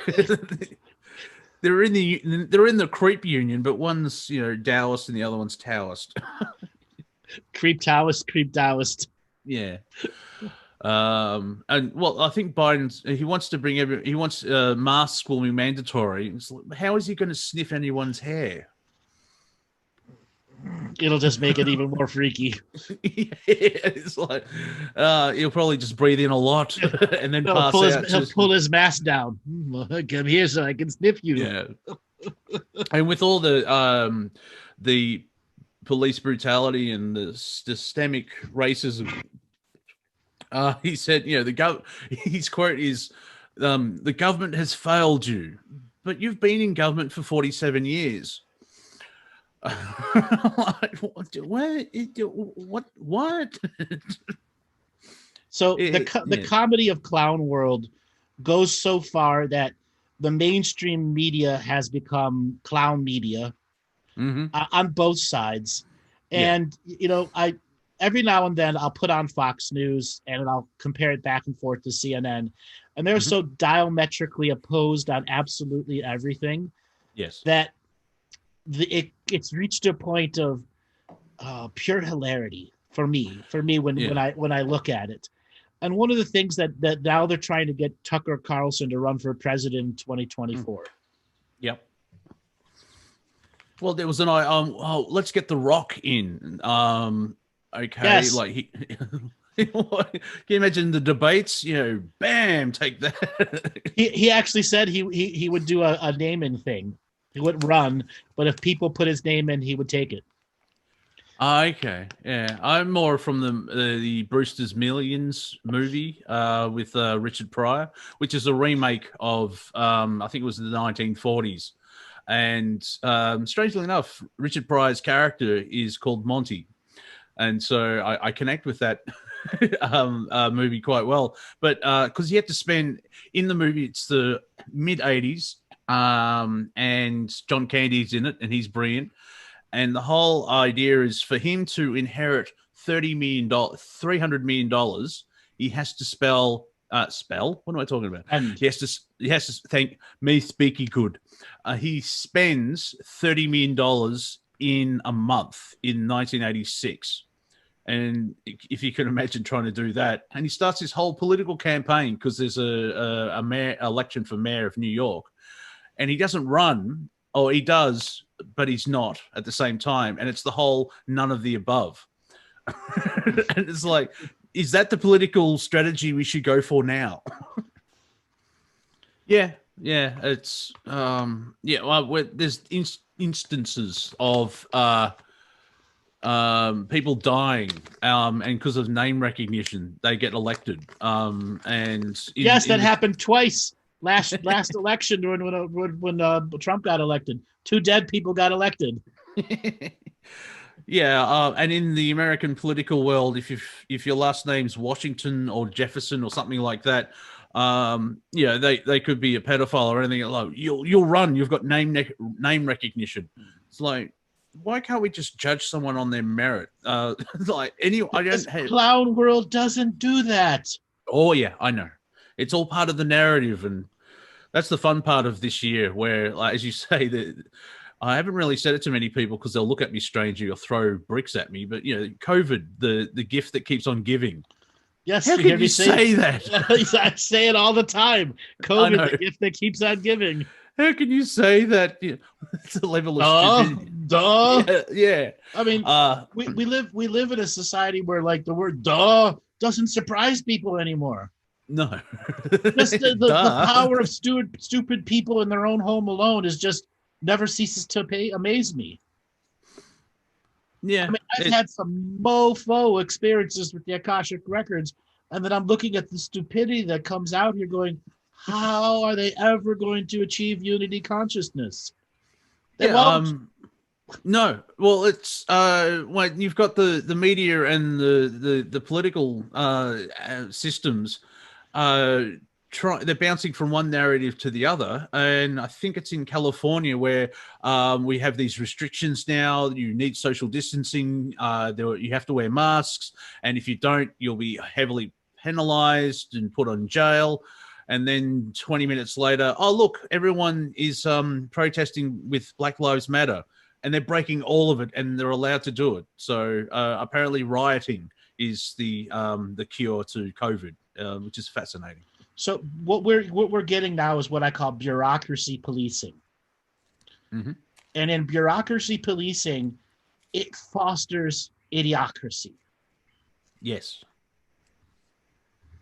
they're in the creep union, but one's, you know, Taoist and the other one's Taoist. Creep Taoist, creep Taoist. Yeah. And well, I think he wants to bring masks will be mandatory. It's like, how is he going to sniff anyone's hair? It'll just make it even more freaky. Yeah, it's like he'll probably just breathe in a lot and then pass out. He'll pull his mask down. Come here so I can sniff you. Yeah. And with all the police brutality and the systemic racism, he said, you know, his quote is, the government has failed you, but you've been in government for 47 years. What? So the comedy of clown world goes so far that the mainstream media has become clown media on both sides. And, you know, every now and then I'll put on Fox News and I'll compare it back and forth to CNN. And they're so diametrically opposed on absolutely everything. Yes. That it's reached a point of pure hilarity for me when I look at it. And one of the things that now they're trying to get Tucker Carlson to run for president in 2024. Yep. Well, there was let's get The Rock in. Okay, yes. Like can you imagine the debates? You know, bam, take that. he actually said he would do a naming thing. He wouldn't run, but if people put his name in, he would take it. Okay, yeah, I'm more from the Brewster's Millions movie with Richard Pryor, which is a remake of I think it was the 1940s, and strangely enough, Richard Pryor's character is called Monty, and so I connect with that movie quite well. But because he had to spend in the movie, it's the mid 80s. And John Candy's in it, and he's brilliant. And the whole idea is for him to inherit $300 million. He has to spell. What am I talking about? And he has to thank me speaking good. He spends $30 million in a month in 1986. And if you can imagine trying to do that, and he starts his whole political campaign because there's a mayor election for mayor of New York. And he doesn't run, or he does, but he's not at the same time. And it's the whole none of the above. And it's like, is that the political strategy we should go for now? Yeah, it's well, there's instances of people dying, and because of name recognition, they get elected. That happened twice. Last election when Trump got elected, 2 dead people got elected. Yeah, and in the American political world, if your last name's Washington or Jefferson or something like that, they could be a pedophile or anything. Like you'll run. You've got name recognition. It's like, why can't we just judge someone on their merit? Clown world doesn't do that. Oh yeah, I know. It's all part of the narrative, and that's the fun part of this year. Where, like, as you say, that I haven't really said it to many people because they'll look at me strangely or throw bricks at me. But you know, COVID, the gift that keeps on giving. Yes, how can you say that? I say it all the time. COVID, the gift that keeps on giving. How can you say that? It's a level of stupidity. Yeah. I mean, we live in a society where like the word "duh" doesn't surprise people anymore. No. Just the power of stupid people in their own home alone is just never ceases to amaze me. Yeah. I mean, I've had some mofo experiences with the Akashic Records, and then I'm looking at the stupidity that comes out here going, how are they ever going to achieve unity consciousness? They won't. No, well, it's when you've got the media and the political systems they're bouncing from one narrative to the other, and I think it's in California where we have these restrictions now. You need social distancing. You have to wear masks, and if you don't, you'll be heavily penalized and put on jail. And then 20 minutes later, oh look, everyone is protesting with Black Lives Matter, and they're breaking all of it, and they're allowed to do it. So apparently, rioting is the cure to COVID, which is fascinating. So what we're getting now is what I call bureaucracy policing. Mm-hmm. And in bureaucracy policing, it fosters idiocracy. Yes.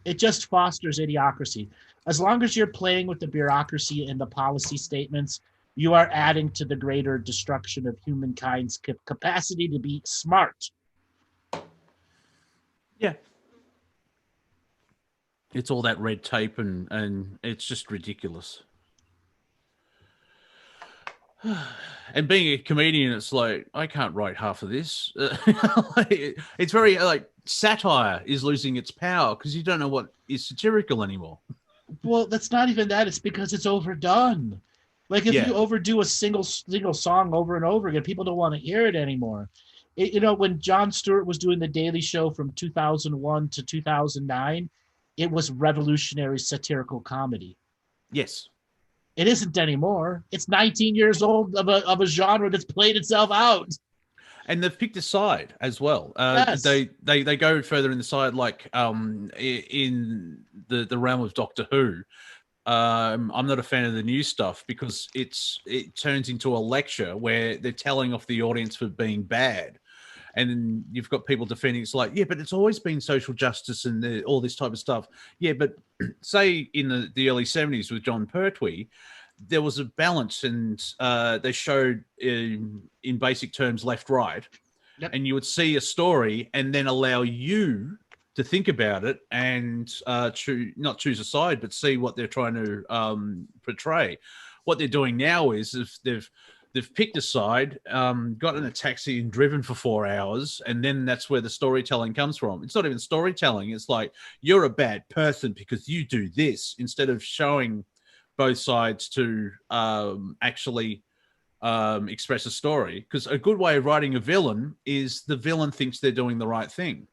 It just fosters idiocracy. As long as you're playing with the bureaucracy and the policy statements, you are adding to the greater destruction of humankind's capacity to be smart. Yeah. It's all that red tape and it's just ridiculous. And being a comedian, it's like, I can't write half of this. It's very like satire is losing its power because you don't know what is satirical anymore. Well, that's not even that. It's because it's overdone. Like if you overdo a single song over and over again, people don't want to hear it anymore. When Jon Stewart was doing The Daily Show from 2001 to 2009, it was revolutionary satirical comedy. Yes. It isn't anymore. It's 19 years old of a genre that's played itself out. And they've picked a side as well. Yes. They go further in the side, like in the realm of Doctor Who. I'm not a fan of the new stuff because it turns into a lecture where they're telling off the audience for being bad. And then you've got people defending it's like, yeah, but it's always been social justice and all this type of stuff. Yeah, but say in the early 70s with John Pertwee, there was a balance and they showed in basic terms left-right. Yep. And you would see a story and then allow you to think about it and not choose a side, but see what they're trying to portray. What they're doing now is if they've picked a side, got in a taxi and driven for 4 hours, and then that's where the storytelling comes from. It's not even storytelling. It's like, you're a bad person because you do this, instead of showing both sides to actually express a story. Because a good way of writing a villain is the villain thinks they're doing the right thing.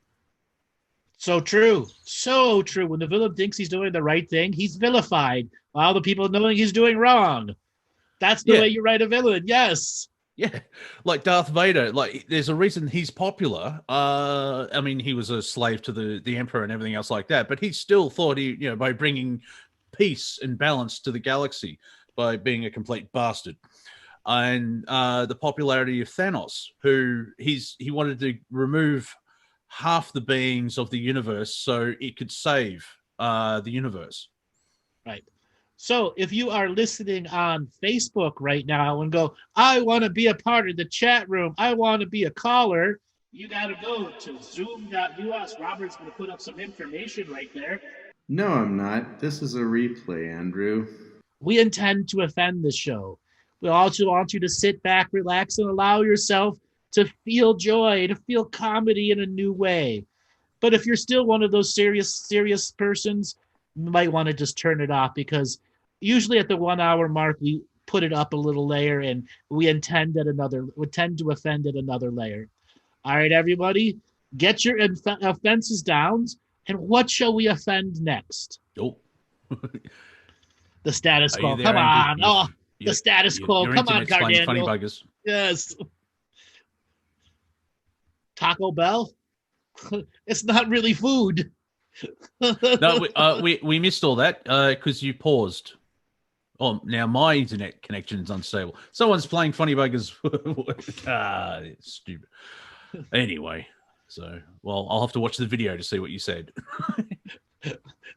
So true. So true. When the villain thinks he's doing the right thing, he's vilified while the people knowing he's doing wrong. That's the way you write a villain. Yes. Yeah. Like Darth Vader, like there's a reason he's popular. I mean, he was a slave to the Emperor and everything else like that, but he still thought by bringing peace and balance to the galaxy by being a complete bastard. And the popularity of Thanos, who he wanted to remove half the beings of the universe so it could save the universe. Right. So if you are listening on Facebook right now and go, I want to be a part of the chat room, I want to be a caller, you got to go to zoom.us. Robert's going to put up some information right there. No, I'm not. This is a replay, Andrew. We intend to offend this show. We also want you to sit back, relax, and allow yourself to feel joy, to feel comedy in a new way. But if you're still one of those serious persons, you might want to just turn it off, because usually at the 1 hour mark, we put it up a little layer and we tend to offend at another layer. All right, everybody, get your offenses down. And what shall we offend next? Oh, the status quo. Come on. The status quo. Come on, Cardaniel. Funny buggers. Yes. Taco Bell? It's not really food. No, we missed all that because you paused. Oh, now my internet connection is unstable. Someone's playing Funny Buggers. It's stupid. Anyway, so, well, I'll have to watch the video to see what you said.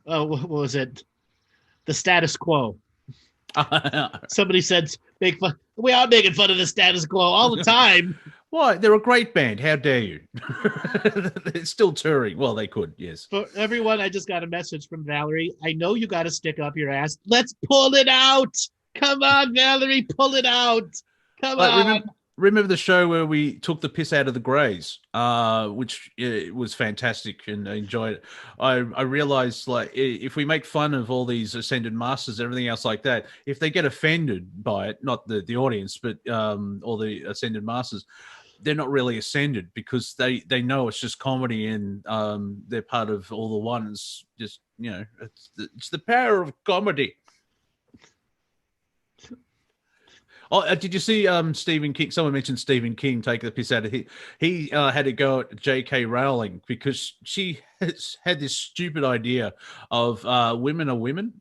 Oh, what was it? The status quo. Somebody said, make fun. We are making fun of the status quo all the time. Why? They're a great band. How dare you? They're still touring. Well, they could, yes. For everyone, I just got a message from Valerie. I know you got to stick up your ass. Let's pull it out. Come on, Valerie, pull it out. Come on. Remember the show where we took the piss out of the Greys, which was fantastic and I enjoyed it. I realized, like, if we make fun of all these ascended masters, everything else like that, if they get offended by it, not the audience, but all the ascended masters, they're not really ascended because they know it's just comedy and they're part of all the ones. Just, you know, it's the power of comedy. Oh, did you see Stephen King? Someone mentioned Stephen King taking the piss out of it. He had to go at J.K. Rowling because she has had this stupid idea of women are women,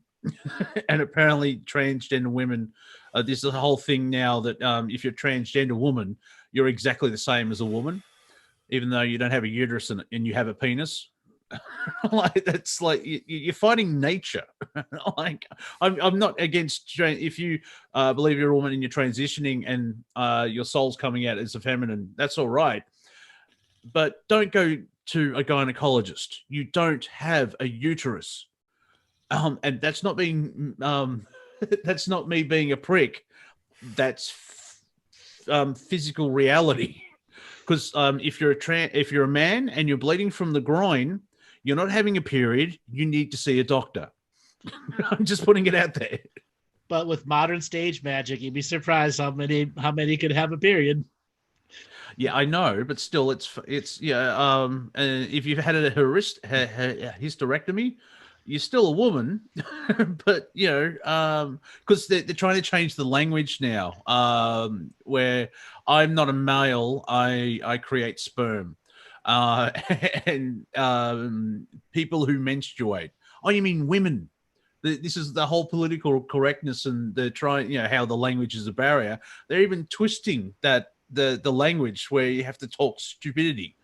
and apparently transgender women. There's a whole thing now that if you're a transgender woman, you're exactly the same as a woman, even though you don't have a uterus and you have a penis. Like that's like you're fighting nature. Like I'm not against if you believe you're a woman and you're transitioning and your soul's coming out as a feminine, that's all right, but don't go to a gynecologist. You don't have a uterus, and that's not being that's not me being a prick. That's physical reality. Because if you're a man and you're bleeding from the groin, you're not having a period, you need to see a doctor. I'm just putting it out there. But with modern stage magic, you'd be surprised how many could have a period. Yeah, I know, but still, it's yeah. If you've had a hysterectomy, you're still a woman. But you know, because they're trying to change the language now, where I'm not a male, I create sperm. And people who menstruate. Oh, you mean women? This is the whole political correctness, and they're trying, you know, how the language is a barrier. They're even twisting that the language where you have to talk stupidity.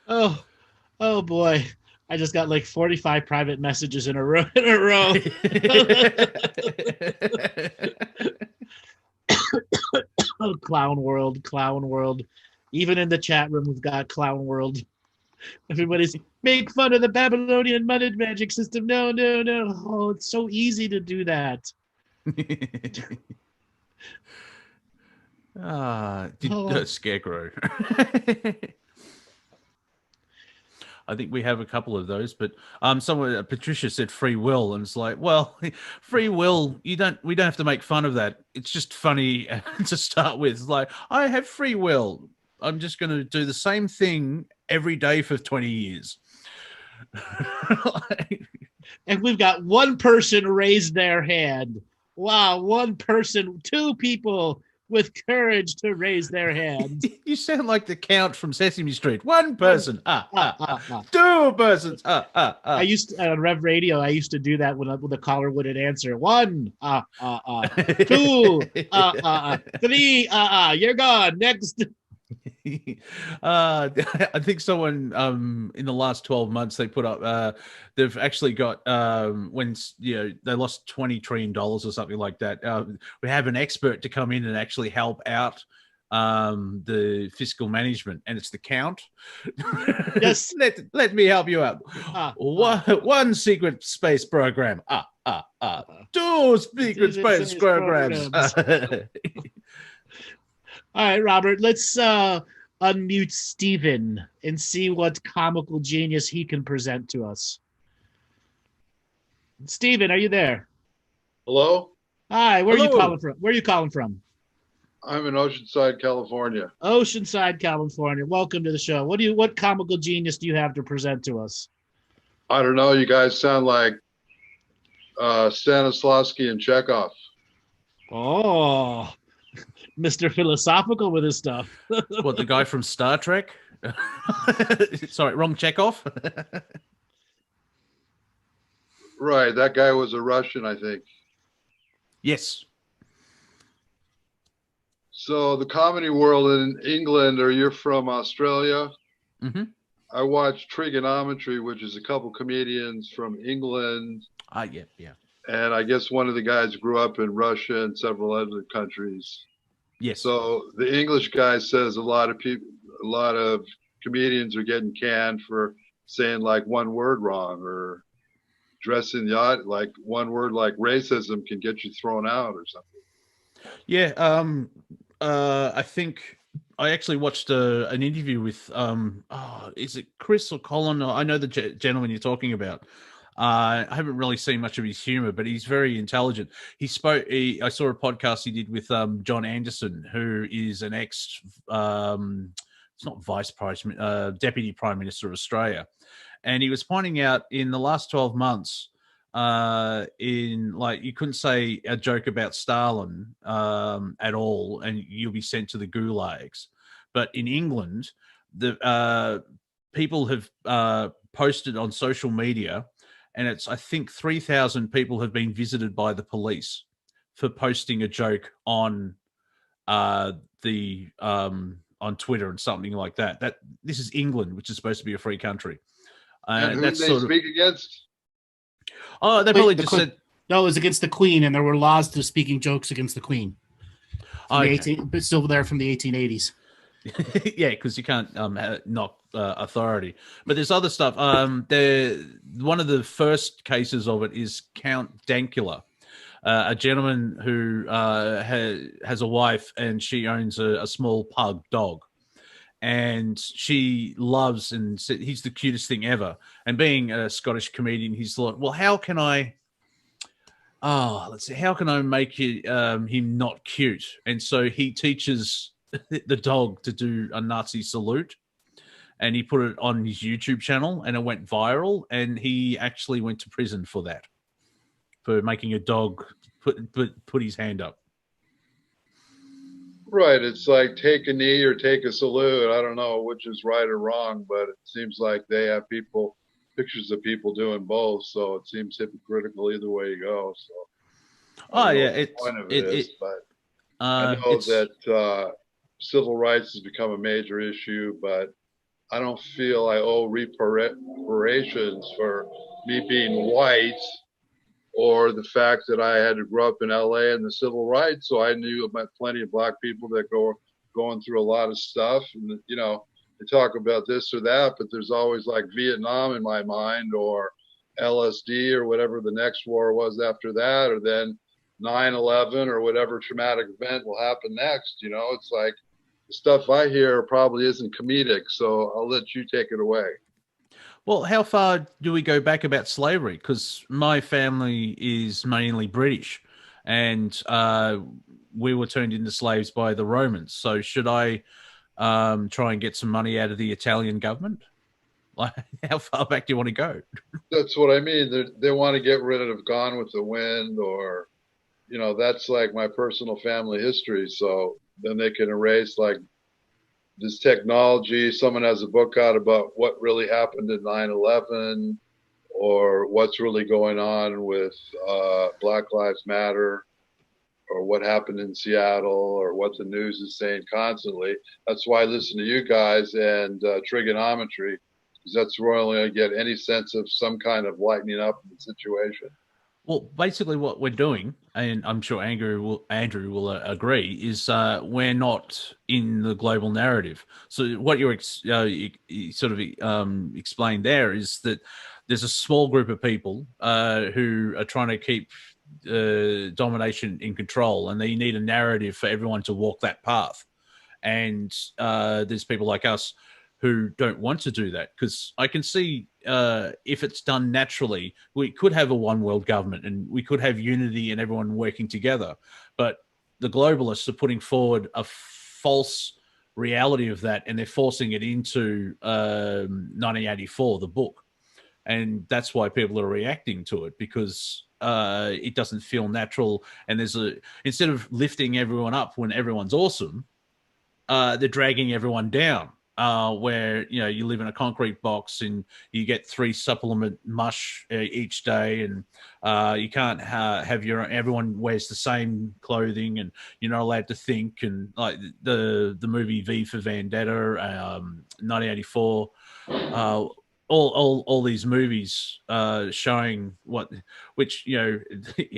Oh boy. I just got like 45 private messages in a row. Oh, clown world. Even in the chat room, we've got clown world. Everybody's make fun of the Babylonian money magic system. No. Oh, it's so easy to do that. Scarecrow. I think we have a couple of those, but someone, Patricia said free will, and it's like, well, free will, we don't have to make fun of that. It's just funny to start with. It's like, I have free will. I'm just going to do the same thing every day for 20 years. And we've got one person raise their hand. Wow, one person, two people with courage to raise their hand. You sound like the Count from Sesame Street. One person, two persons, I used to, on Rev Radio, I used to do that when the caller wouldn't answer. One, two, three, you're gone. Next. I think someone in the last 12 months they put up they've actually got when they lost $20 trillion or something like that. We have an expert to come in and actually help out the fiscal management, and it's the Count. Yes. let me help you out. One secret space program. Two secret space programs. All right, Robert, let's unmute Steven and see what comical genius he can present to us. Steven, are you there? Hello? Hi, where are you calling from? Where are you calling from? I'm in Oceanside, California. Oceanside, California. Welcome to the show. What comical genius do you have to present to us? I don't know. You guys sound like Stanislavski and Chekhov. Oh, Mr. Philosophical with his stuff. What, the guy from Star Trek? Sorry, wrong Chekhov. Right, that guy was a Russian, I think. Yes. So the comedy world in England, or you're from Australia? Mm-hmm. I watched Trigonometry, which is a couple comedians from England. Yeah. and I guess one of the guys grew up in Russia and several other countries. Yes. So the English guy says a lot of comedians are getting canned for saying like one word wrong or dressing the like one word like racism can get you thrown out or something. Yeah. I think I actually watched an interview with is it Chris or Colin? I know the gentleman you're talking about. I haven't really seen much of his humor, but he's very intelligent. I saw a podcast he did with John Anderson, who is an it's not deputy prime minister of Australia. And he was pointing out in the last 12 months, you couldn't say a joke about Stalin at all, and you'll be sent to the gulags. But in England, the people have posted on social media, and I think 3,000 people have been visited by the police for posting a joke on on Twitter and something like that. This is England, which is supposed to be a free country. And who that's did they speak against? Oh, they probably just said no. It was against the Queen, and there were laws to speaking jokes against the Queen. But still there from the 1880s. Yeah, because you can't knock authority. But there's other stuff. One of the first cases of it is Count Dankula, a gentleman who has a wife, and she owns a small pug dog. And she loves, and he's the cutest thing ever. And being a Scottish comedian, he's thought, well, how can I make him not cute? And so he teaches the dog to do a Nazi salute, and he put it on his YouTube channel, and it went viral. And he actually went to prison for that, for making a dog put his hand up. Right. It's like take a knee or take a salute. I don't know which is right or wrong, but it seems like they have pictures of people doing both. So it seems hypocritical either way you go. So, but I know that civil rights has become a major issue, but I don't feel I owe reparations for me being white, or the fact that I had to grow up in LA and the civil rights. So I knew about plenty of black people that going through a lot of stuff. And, you know, they talk about this or that, but there's always like Vietnam in my mind, or LSD, or whatever the next war was after that, or then 9/11, or whatever traumatic event will happen next. You know, it's like the stuff I hear probably isn't comedic. So I'll let you take it away. Well, how far do we go back about slavery? Because my family is mainly British, and we were turned into slaves by the Romans. So should I try and get some money out of the Italian government? Like, how far back do you want to go? That's what I mean. They want to get rid of Gone with the Wind, or, you know, that's like my personal family history. So then they can erase like this technology. Someone has a book out about what really happened in 9/11, or what's really going on with Black Lives Matter, or what happened in Seattle, or what the news is saying constantly. That's why I listen to you guys and trigonometry, because that's where I only get any sense of some kind of lightening up in the situation. Well, basically what we're doing, and I'm sure Andrew will agree, is we're not in the global narrative. So what you sort of explained there is that there's a small group of people who are trying to keep domination in control, and they need a narrative for everyone to walk that path. And there's people like us who don't want to do that, because I can see if it's done naturally, we could have a one world government and we could have unity and everyone working together. But the globalists are putting forward a false reality of that, and they're forcing it into 1984, the book. And that's why people are reacting to it, because it doesn't feel natural. And instead of lifting everyone up when everyone's awesome, they're dragging everyone down. Where, you know, you live in a concrete box and you get 3 supplement mush each day, and you can't have everyone wears the same clothing, and you're not allowed to think. And like the movie V for Vendetta, 1984, all these movies showing which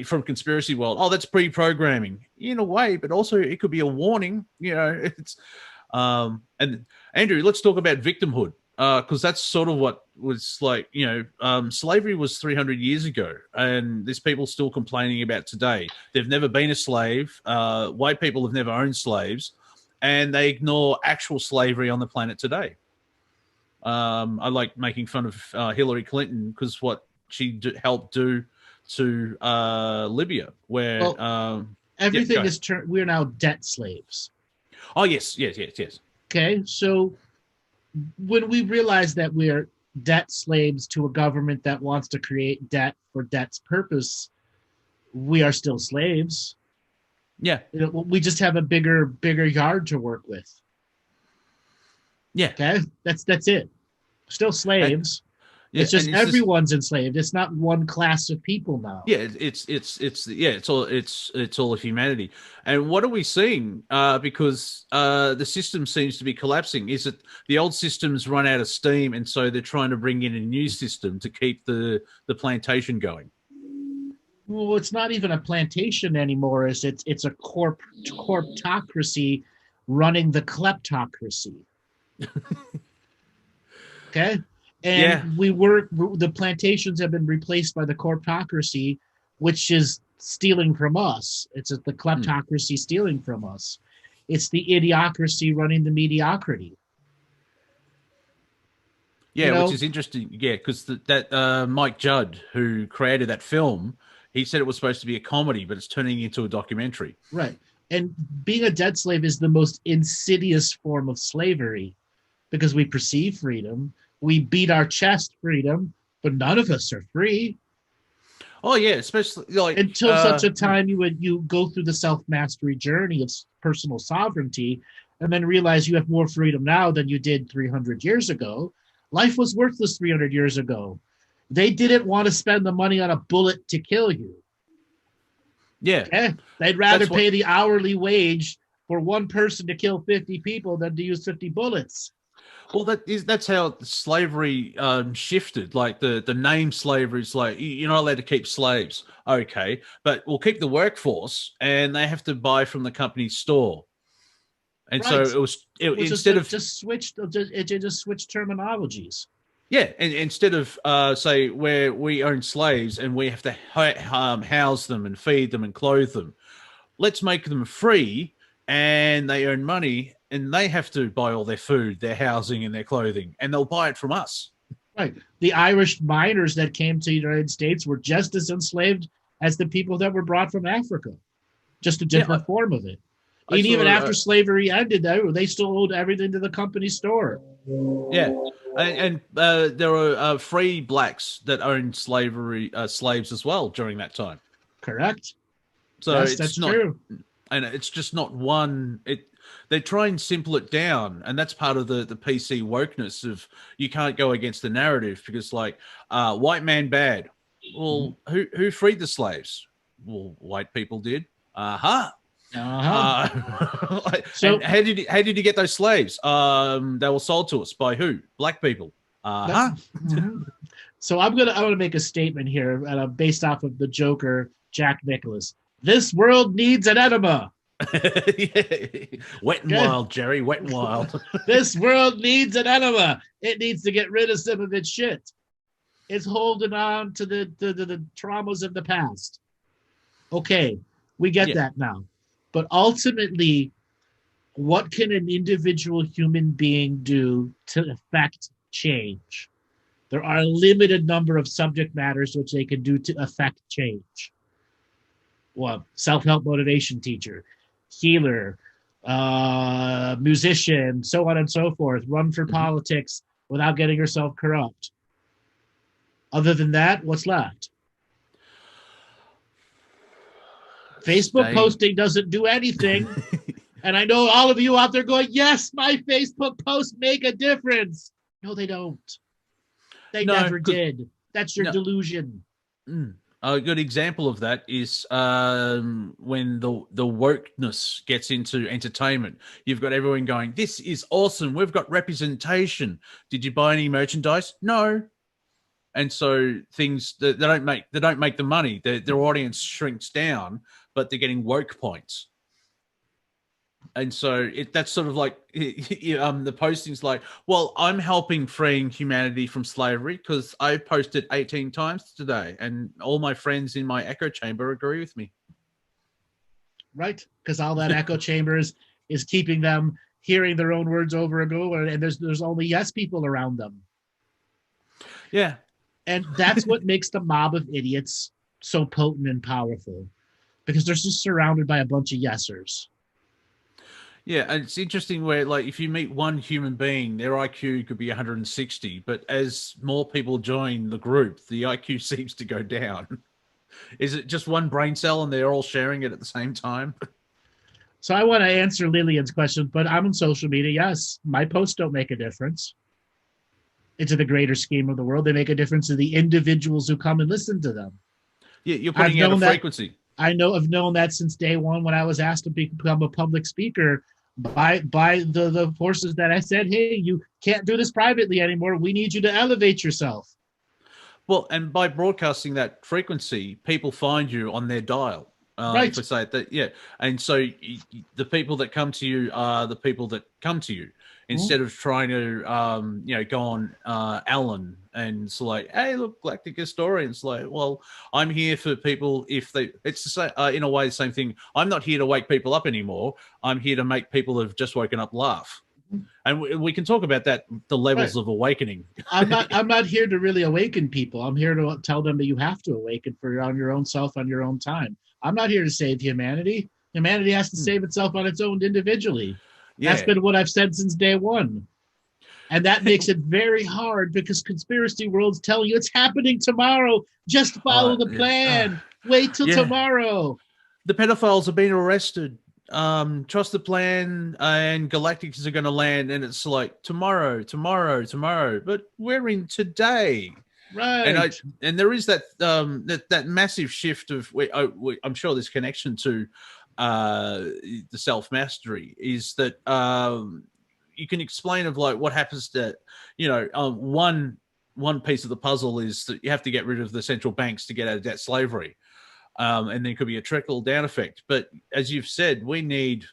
from conspiracy world, that's pre-programming in a way, but also it could be a warning. It's and Andrew, let's talk about victimhood, because that's sort of what was like. Slavery was 300 years ago, and there's people still complaining about today. They've never been a slave. White people have never owned slaves, and they ignore actual slavery on the planet today. I like making fun of Hillary Clinton because what she helped do to Libya, where everything is we're now debt slaves. Oh yes. Okay, so when we realize that we're debt slaves to a government that wants to create debt for debt's purpose, we are still slaves. Yeah, we just have a bigger yard to work with. Yeah. Okay. That's it. Still slaves. It's just everyone's enslaved. It's not one class of people now. Yeah, it's all of humanity. And what are we seeing? Because the system seems to be collapsing. Is it the old systems run out of steam, and so they're trying to bring in a new system to keep the plantation going? Well, it's not even a plantation anymore. It's a corptocracy running the kleptocracy. Okay, and the plantations have been replaced by the corporacy, which is stealing from us. It's the kleptocracy stealing from us. It's the idiocracy running the mediocrity. Yeah, which is interesting. Yeah, because that Mike Judd, who created that film, he said it was supposed to be a comedy, but it's turning into a documentary. Right, and being a debt slave is the most insidious form of slavery. Because we perceive freedom, we beat our chest freedom, but none of us are free. Oh yeah, especially until such a time you go through the self-mastery journey of personal sovereignty, and then realize you have more freedom now than you did 300 years ago. Life was worthless 300 years ago. They didn't want to spend the money on a bullet to kill you. Yeah, okay? They'd rather pay the hourly wage for one person to kill 50 people than to use 50 bullets. Well, that's how slavery shifted. Like the name slavery is like, you're not allowed to keep slaves. Okay, but we'll keep the workforce, and they have to buy from the company's store. And so instead of just switched terminologies. Yeah, and instead of say where we own slaves and we have to house them and feed them and clothe them, let's make them free, and they earn money. And they have to buy all their food, their housing, and their clothing, and they'll buy it from us. Right. The Irish miners that came to the United States were just as enslaved as the people that were brought from Africa, just a different form of it. And even after slavery ended, they still owed everything to the company store. Yeah, and there were free blacks that owned slaves as well during that time. Correct. So yes, that's true. And it's just not one. They try and simple it down, and that's part of the PC wokeness of you can't go against the narrative because white man bad. Well, who freed the slaves? Well, white people did. So how did you get those slaves? They were sold to us by who? Black people. So I'm gonna make a statement here based off of the Joker, Jack Nicklaus. This world needs an enema. Wet and wild, Jerry. Wet and wild. This world needs an enema. It needs to get rid of some of its shit. It's holding on to the traumas of the past. Okay, we get that now. But ultimately, what can an individual human being do to affect change? There are a limited number of subject matters which they can do to affect change. Well, self-help motivation teacher, healer, musician, so on and so forth. Run for politics without getting yourself corrupt. Other than that, what's left? Facebook posting doesn't do anything. And I know all of you out there going, yes, my Facebook posts make a difference. No, they don't. They never did. That's your delusion. A good example of that is when the wokeness gets into entertainment. You've got everyone going, "This is awesome. We've got representation. Did you buy any merchandise? No." And so things they don't make the money. Their audience shrinks down, but they're getting woke points. And so that's sort of like the posting's like, well, I'm helping freeing humanity from slavery because I posted 18 times today, and all my friends in my echo chamber agree with me. Right, because all that echo chamber is keeping them hearing their own words over and over, and there's only yes people around them. Yeah, and that's what makes the mob of idiots so potent and powerful, because they're just surrounded by a bunch of yesers. Yeah, and it's interesting where, like, if you meet one human being, their IQ could be 160, but as more people join the group, the IQ seems to go down. Is it just one brain cell and they're all sharing it at the same time? So I want to answer Lillian's question, but I'm on social media. Yes, my posts don't make a difference into the greater scheme of the world. They make a difference to the individuals who come and listen to them. Yeah, you're putting out a frequency. I've known that since day one when I was asked to become a public speaker by the forces that I said, hey, you can't do this privately anymore. We need you to elevate yourself. Well, and by broadcasting that frequency, people find you on their dial. Right. For say that, yeah. And so the people that come to you are the people that come to you. Instead of trying to, go on Alan and it's like, hey, look, Galactic historians. Like, well, I'm here for people it's the same, in a way, the same thing. I'm not here to wake people up anymore. I'm here to make people who've just woken up laugh. And we can talk about that, the levels of awakening. I'm not here to really awaken people. I'm here to tell them that you have to awaken on your own self, on your own time. I'm not here to save humanity. Humanity has to save itself on its own individually. Yeah. That's been what I've said since day one. And that makes it very hard because conspiracy world's telling you it's happening tomorrow. Just follow the plan. Wait till tomorrow. The pedophiles have been arrested. Trust the plan and Galactics are going to land. And it's like tomorrow. But we're in today. Right. And there is that that massive shift of, I'm sure there's connection to the self-mastery is that you can explain of like what happens to one piece of the puzzle is that you have to get rid of the central banks to get out of debt slavery, and there could be a trickle down effect. But as you've said, we need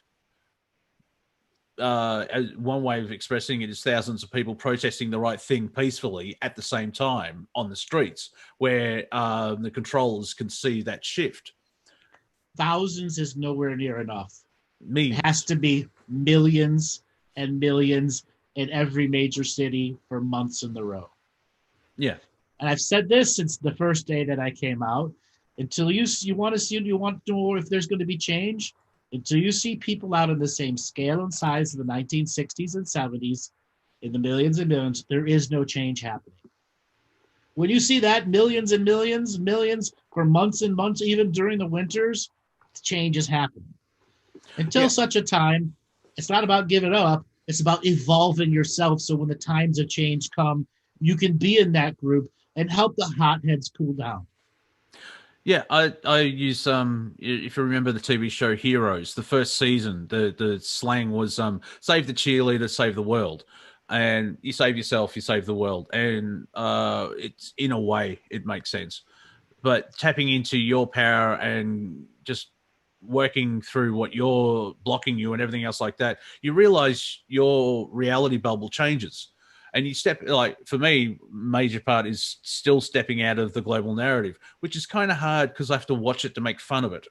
one way of expressing it is thousands of people protesting the right thing peacefully at the same time on the streets where the controllers can see that shift. Thousands is nowhere near enough. Millions. It has to be millions and millions in every major city for months in a row. Yeah. And I've said this since the first day that I came out. Until you want to know if there's going to be change, until you see people out on the same scale and size of the 1960s and 70s in the millions and millions, there is no change happening. When you see that millions and millions for months and months, even during the winters, change is happening. Until such a time, it's not about giving up. It's about evolving yourself. So when the times of change come, you can be in that group and help the hotheads cool down. Yeah, I use if you remember the TV show Heroes, the first season, the slang was save the cheerleader, save the world. And you save yourself, you save the world. And it's in a way it makes sense. But tapping into your power and just working through what you're blocking you and everything else like that, you realize your reality bubble changes. And you step, like, for me, major part is still stepping out of the global narrative, which is kind of hard because I have to watch it to make fun of it.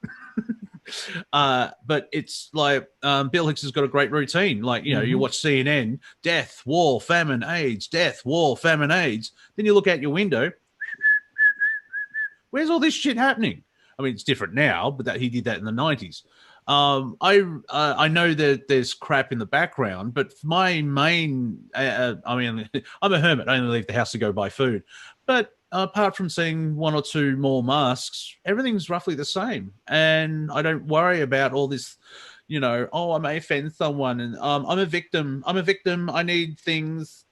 But it's like Bill Hicks has got a great routine. Like, you watch CNN, death, war, famine, AIDS, death, war, famine, AIDS. Then you look out your window. Where's all this shit happening? I mean, it's different now, but he did that in the 90s. I know that there's crap in the background, but my main, I mean, I'm a hermit. I only leave the house to go buy food. But apart from seeing one or two more masks, everything's roughly the same. And I don't worry about all this, I may offend someone. And I'm a victim. I need things.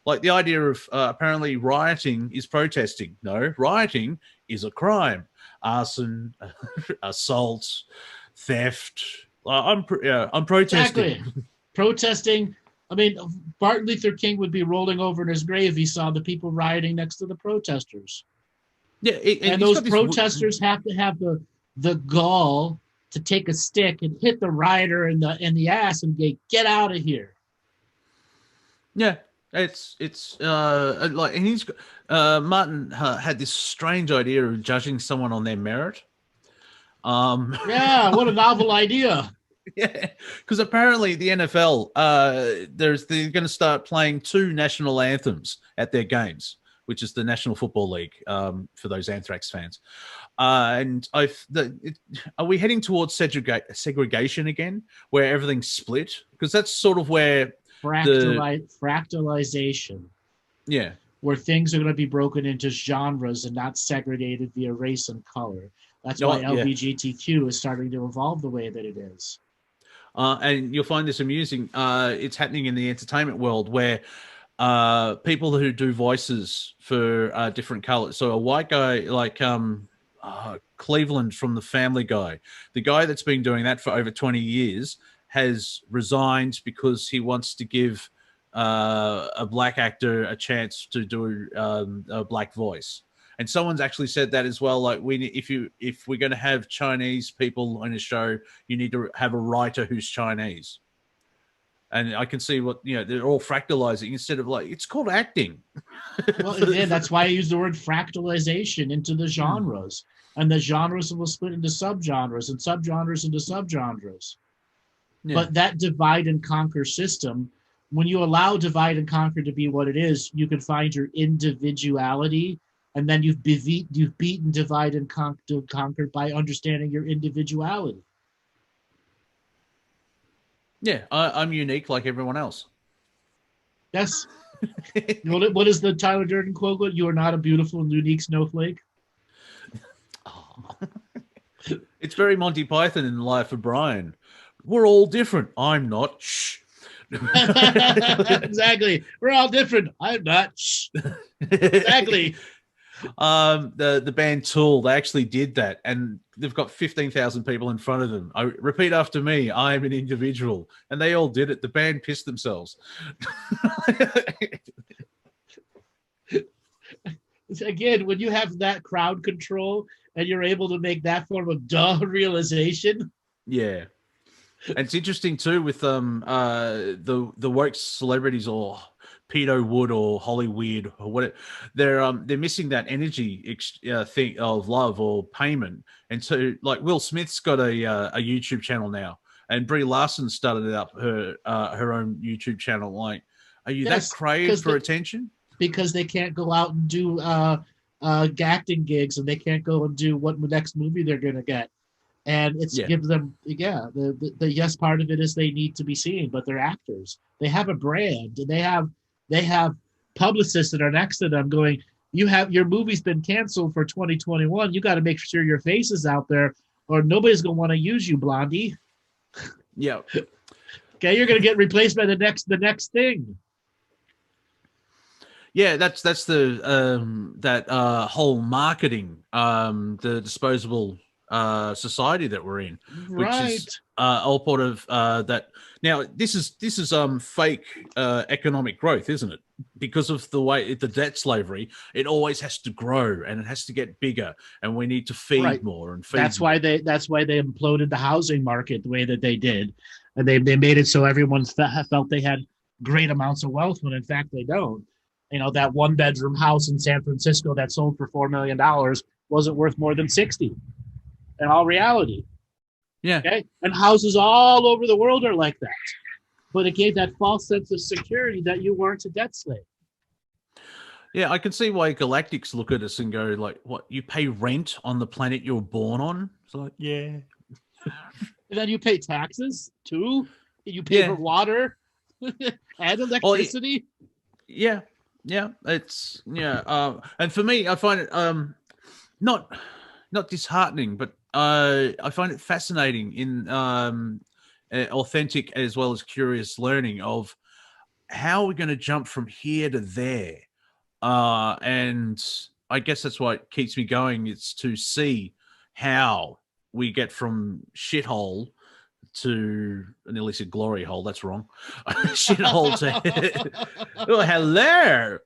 Like the idea of apparently rioting is protesting. No, rioting is a crime. Arson, assault, theft. I'm protesting. Exactly. Protesting. I mean, Martin Luther King would be rolling over in his grave if he saw the people rioting next to the protesters. Yeah, and those protesters have to have the gall to take a stick and hit the rioter in the ass and get out of here. Yeah, it's like, and he's Martin had this strange idea of judging someone on their merit. Yeah, what a novel idea. Yeah, because apparently the NFL, they're going to start playing 2 national anthems at their games, which is the National Football League, for those Anthrax fans. And are we heading towards segregation again, where everything's split? Because that's sort of where fractalization. Yeah, where things are going to be broken into genres and not segregated via race and color. That's why LGBTQ is starting to evolve the way that it is. And you'll find this amusing. It's happening in the entertainment world where people who do voices for different colors. So a white guy like Cleveland from the Family Guy, the guy that's been doing that for over 20 years has resigned because he wants to give a black actor a chance to do a black voice. And someone's actually said that as well. Like, if we're going to have Chinese people on a show, you need to have a writer who's Chinese. And I can see what, they're all fractalizing instead of it's called acting. Well, yeah, that's why I use the word fractalization into the genres. And the genres will split into subgenres and subgenres into subgenres. Yeah. But that divide and conquer system, when you allow divide and conquer to be what it is, you can find your individuality. And then you've beaten divide and conquered by understanding your individuality. Yeah, I'm unique like everyone else. Yes. What is the Tyler Durden quote? You are not a beautiful and unique snowflake. Oh. It's very Monty Python in Life of Brian. We're all different. I'm not. Shh. Exactly. We're all different. I'm not. Shh. Exactly. The band Tool, they actually did that, and they've got 15,000 people in front of them. Repeat after me, I am an individual, and they all did it. The band pissed themselves. Again, when you have that crowd control and you're able to make that form of realization. Yeah. And it's interesting too with the woke celebrities or Pedo Wood or Hollywood or what they're missing that energy thing of love or payment. And so like Will Smith's got a YouTube channel now, and Brie Larson started up her own YouTube channel. Like, are you that craved for attention? Because they can't go out and do acting gigs, and they can't go and do what next movie they're gonna get. And gives them, the yes part of it is they need to be seen, but they're actors. They have a brand, and they have publicists that are next to them going, your movie's been canceled for 2021. You got to make sure your face is out there, or nobody's going to want to use you, Blondie. Yeah. Okay, you're going to get replaced by the next thing. Yeah, that's the that whole marketing, the disposable society that we're in, which is all part of that. Now, this is fake economic growth, isn't it? Because of the way the debt slavery, it always has to grow and it has to get bigger, and we need to feed more and feed. That's why they imploded the housing market the way that they did, and they made it so everyone felt they had great amounts of wealth when in fact they don't. That 1-bedroom house in San Francisco that sold for $4 million wasn't worth more than 60. In all reality. Yeah. Okay. And houses all over the world are like that. But it gave that false sense of security that you weren't a debt slave. Yeah, I can see why Galactics look at us and go, like, what, you pay rent on the planet you're born on? It's like, yeah. And then you pay taxes too. You pay for water and electricity. Yeah. It's and for me, I find it not disheartening, but I find it fascinating in authentic as well as curious learning of how are we going to jump from here to there? And I guess that's what keeps me going. It's to see how we get from shithole to, I nearly said glory hole. That's wrong. Shithole to, oh, hello.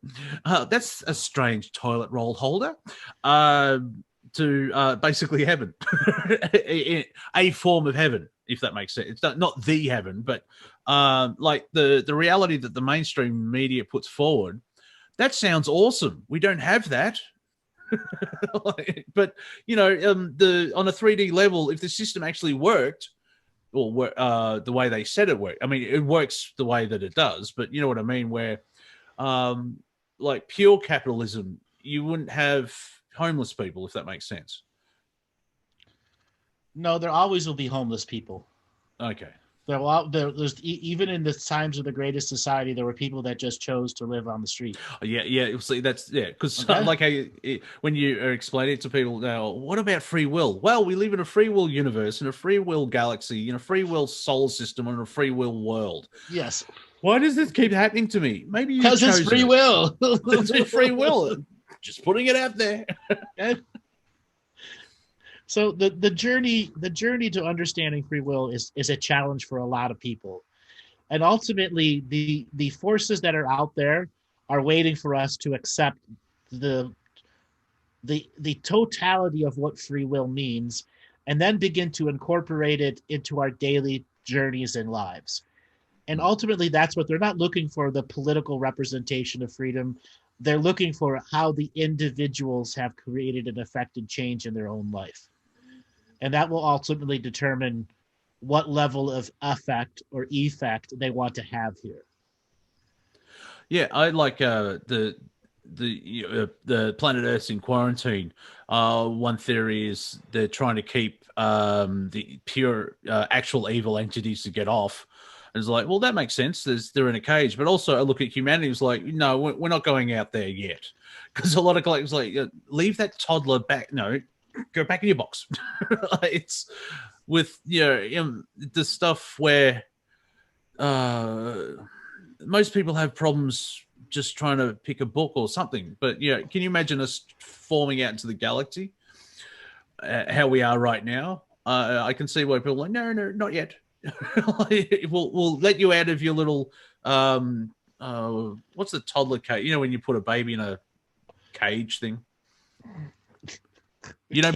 That's a strange toilet roll holder. To basically heaven, a form of heaven, if that makes sense. It's not the heaven, but like the reality that the mainstream media puts forward. That sounds awesome. We don't have that. But you know, on a 3D level, if the system actually worked, or the way they said it worked, I mean, it works the way that it does. But you know what I mean? Where, like pure capitalism, you wouldn't have homeless people, if that makes sense. No, there always will be homeless people. Okay. There's even in the times of the greatest society, there were people that just chose to live on the street. Yeah. See, that's because Okay. like when you explain it to people now, what about free will? Well, we live in a free will universe, in a free will galaxy, in a free will solar system, and a free will world. Yes. Why does this keep happening to me? Maybe you Because it's free will. It's free will. Just putting it out there. So the journey to understanding free will is a challenge for a lot of people, and ultimately the forces that are out there are waiting for us to accept the totality of what free will means, and then begin to incorporate it into our daily journeys and lives. And ultimately, that's what they're not looking for, the political representation of freedom. They're looking for how the individuals have created and affected change in their own life. And that will ultimately determine what level of effect or effect they want to have here. Yeah, I like the planet Earth's in quarantine. One theory is they're trying to keep the pure actual evil entities to get off. And it's like, well, that makes sense. They're in a cage. But also, I look at humanity. It's like, no, we're not going out there yet, because a lot of collectors like, leave that toddler back. No, go back in your box. It's with the stuff where most people have problems just trying to pick a book or something. But can you imagine us forming out into the galaxy? How we are right now? I can see why people are like, no, not yet. we'll let you out of your little what's the toddler cage? You know, when you put a baby in a cage thing. You know,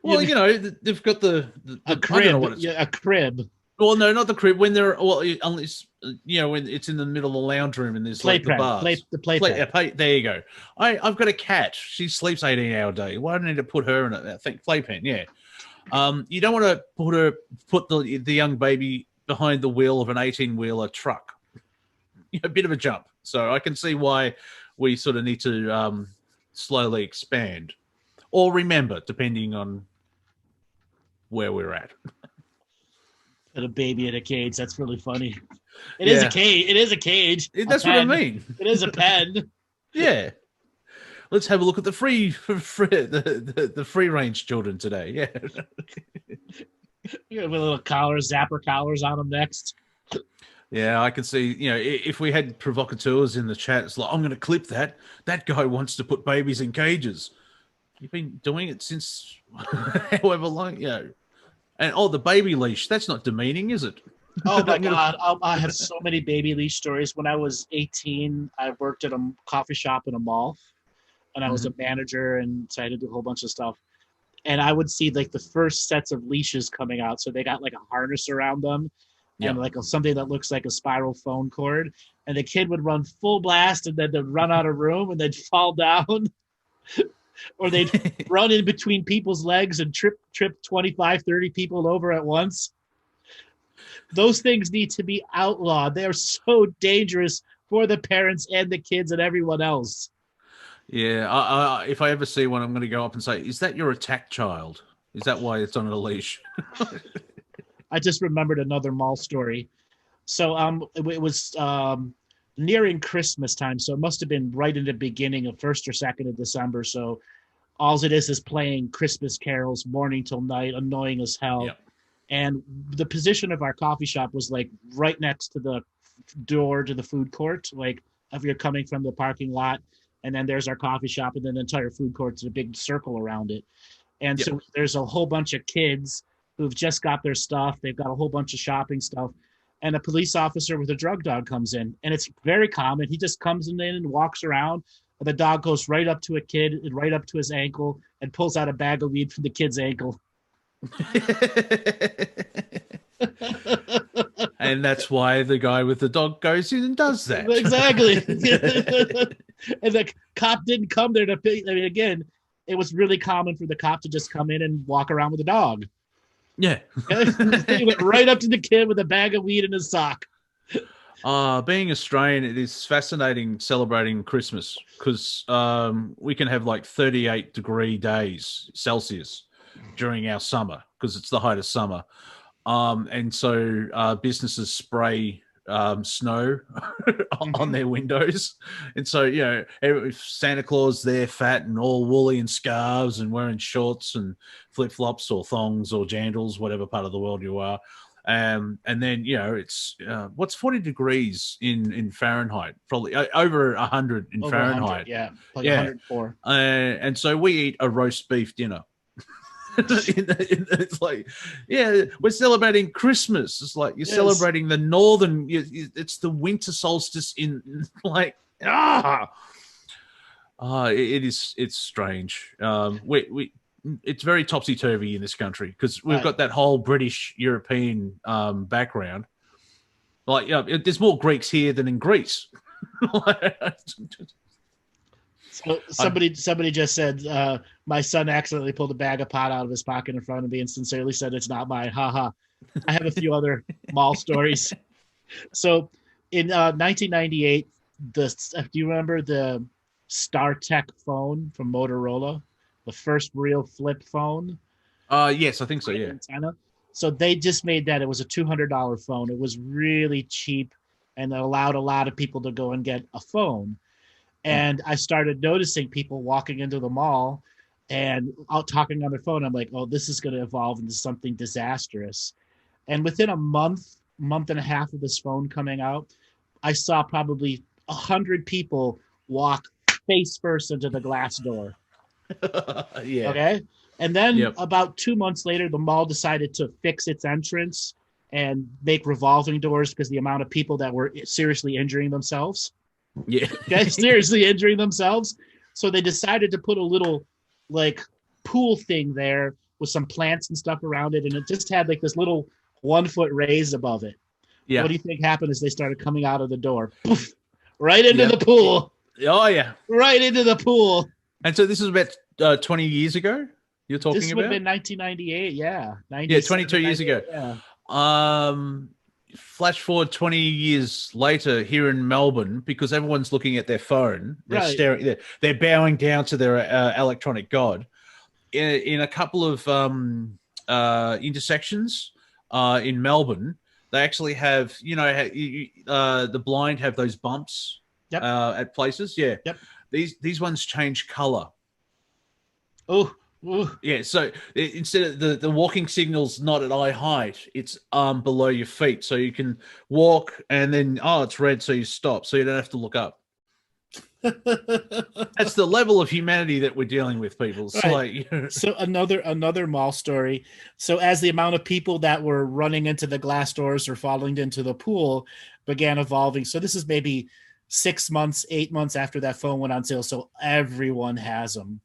well, they've got the a crib. A crib. Well, no, not the crib. When they're unless when it's in the middle of the lounge room and there's play like the bars. The playpen. There you go. I've got a cat. She sleeps 18-hour day. Why do I need to put her in a playpen? Yeah. You don't want to put the young baby behind the wheel of an 18-wheeler truck. A bit of a jump. So I can see why we sort of need to slowly expand. Or remember, depending on where we're at. And a baby in a cage. That's really funny. It is a cage. It is a cage. That's what I mean. It is a pen. Yeah. Let's have a look at the free range children today. Yeah. You have a little collars, zapper collars on them next. Yeah, I can see, if we had provocateurs in the chat, it's like, I'm going to clip that. That guy wants to put babies in cages. You've been doing it since however long, And the baby leash, that's not demeaning, is it? Oh my God. I have so many baby leash stories. When I was 18, I worked at a coffee shop in a mall, and I was a manager, and so I had to do a whole bunch of stuff. And I would see like the first sets of leashes coming out. So they got like a harness around them and like something that looks like a spiral phone cord. And the kid would run full blast, and then they'd run out of room and they'd fall down. Or they'd run in between people's legs and trip 25, 30 people over at once. Those things need to be outlawed. They are so dangerous for the parents and the kids and everyone else. Yeah, if I ever see one, I'm going to go up and say, is that your attack child? Is that why it's on a leash? I just remembered another mall story. So it was nearing Christmas time, so it must have been right in the beginning of 1st or 2nd of December. So all it is playing Christmas carols morning till night, annoying as hell. Yep. And the position of our coffee shop was like right next to the door to the food court. Like if you're coming from the parking lot, and then there's our coffee shop, and then the entire food court's a big circle around it. And so there's a whole bunch of kids who've just got their stuff. They've got a whole bunch of shopping stuff. And a police officer with a drug dog comes in. And it's very common. He just comes in and walks around. And the dog goes right up to a kid and right up to his ankle and pulls out a bag of weed from the kid's ankle. And that's why the guy with the dog goes in and does that. Exactly. And the cop didn't come there to pay. I mean, again, it was really common for the cop to just come in and walk around with a dog. Yeah. He went right up to the kid with a bag of weed in his sock. Being Australian, it is fascinating celebrating Christmas because we can have like 38-degree days Celsius during our summer because it's the height of summer. And so businesses spray snow on their windows. And so, you know, if Santa Claus, they're fat and all woolly and scarves and wearing shorts and flip-flops or thongs or jandals, whatever part of the world you are. And then, you know, it's what's 40 degrees in Fahrenheit? Probably over 100 in Over Fahrenheit. 100, yeah, like 104. And so we eat a roast beef dinner. It's like, yeah, we're celebrating Christmas. It's like you're celebrating the northern. It's the winter solstice in like it's strange. It's very topsy turvy in this country because we've got that whole British European background. Like, there's more Greeks here than in Greece. So somebody just said, my son accidentally pulled a bag of pot out of his pocket in front of me and sincerely said, "It's not mine." Haha. I have a few other mall stories. So in 1998, do you remember the StarTech phone from Motorola? The first real flip phone? Yes, I think so, yeah. Antenna. So they just made that. It was a $200 phone. It was really cheap, and it allowed a lot of people to go and get a phone. And I started noticing people walking into the mall and out talking on their phone. I'm like, oh, this is going to evolve into something disastrous. And within a month and a half of this phone coming out, I saw probably 100 people walk face first into the glass door. Yeah. Okay. And then about 2 months later, the mall decided to fix its entrance and make revolving doors because the amount of people that were seriously injuring themselves. Yeah. Okay, seriously injuring themselves. So they decided to put a little like pool thing there with some plants and stuff around it. And it just had like this little 1 foot raise above it. Yeah. What do you think happened as they started coming out of the door? Poof, right into the pool. Oh, yeah. Right into the pool. And so this is about 20 years ago you're talking about? This would have been 1998, yeah. 22 years ago. Yeah. Flash forward 20 years later here in Melbourne, because everyone's looking at their phone. They're staring. They're bowing down to their electronic god. In a couple of intersections in Melbourne, they actually have, the blind have those bumps at places. Yeah. Yep. These ones change color. Oh. Yeah, so instead of the walking signal's not at eye height, it's below your feet. So you can walk and then, it's red, so you stop. So you don't have to look up. That's the level of humanity that we're dealing with, people. So, right. So another mall story. So as the amount of people that were running into the glass doors or falling into the pool began evolving. So this is maybe 6 months, 8 months after that phone went on sale. So everyone has them.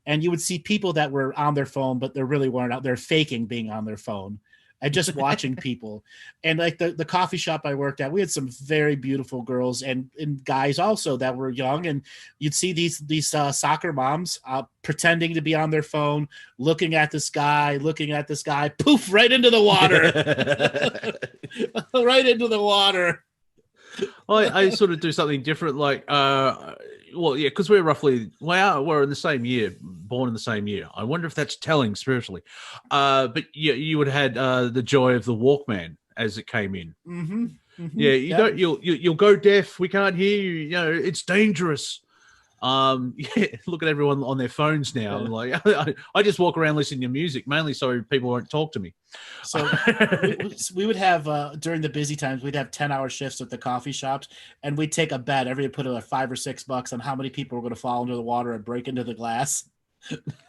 And you would see people that were on their phone, but they really weren't out. They're faking being on their phone and just watching people. And like the coffee shop I worked at, we had some very beautiful girls and guys also that were young. And you'd see these soccer moms pretending to be on their phone, looking at this guy, poof, right into the water. Right into the water. I sort of do something different, like, because we're in the same year, born in the same year. I wonder if that's telling spiritually. But you would have had the joy of the Walkman as it came in. Mm-hmm. Mm-hmm. Yeah, you'll go deaf. We can't hear you. It's dangerous. Yeah, look at everyone on their phones now. Yeah. Like, I just walk around listening to music, mainly so people won't talk to me. So we would have during the busy times, we'd have 10-hour shifts at the coffee shops, and we'd take a bet. Everybody put like $5 or $6 on how many people were going to fall into the water and break into the glass.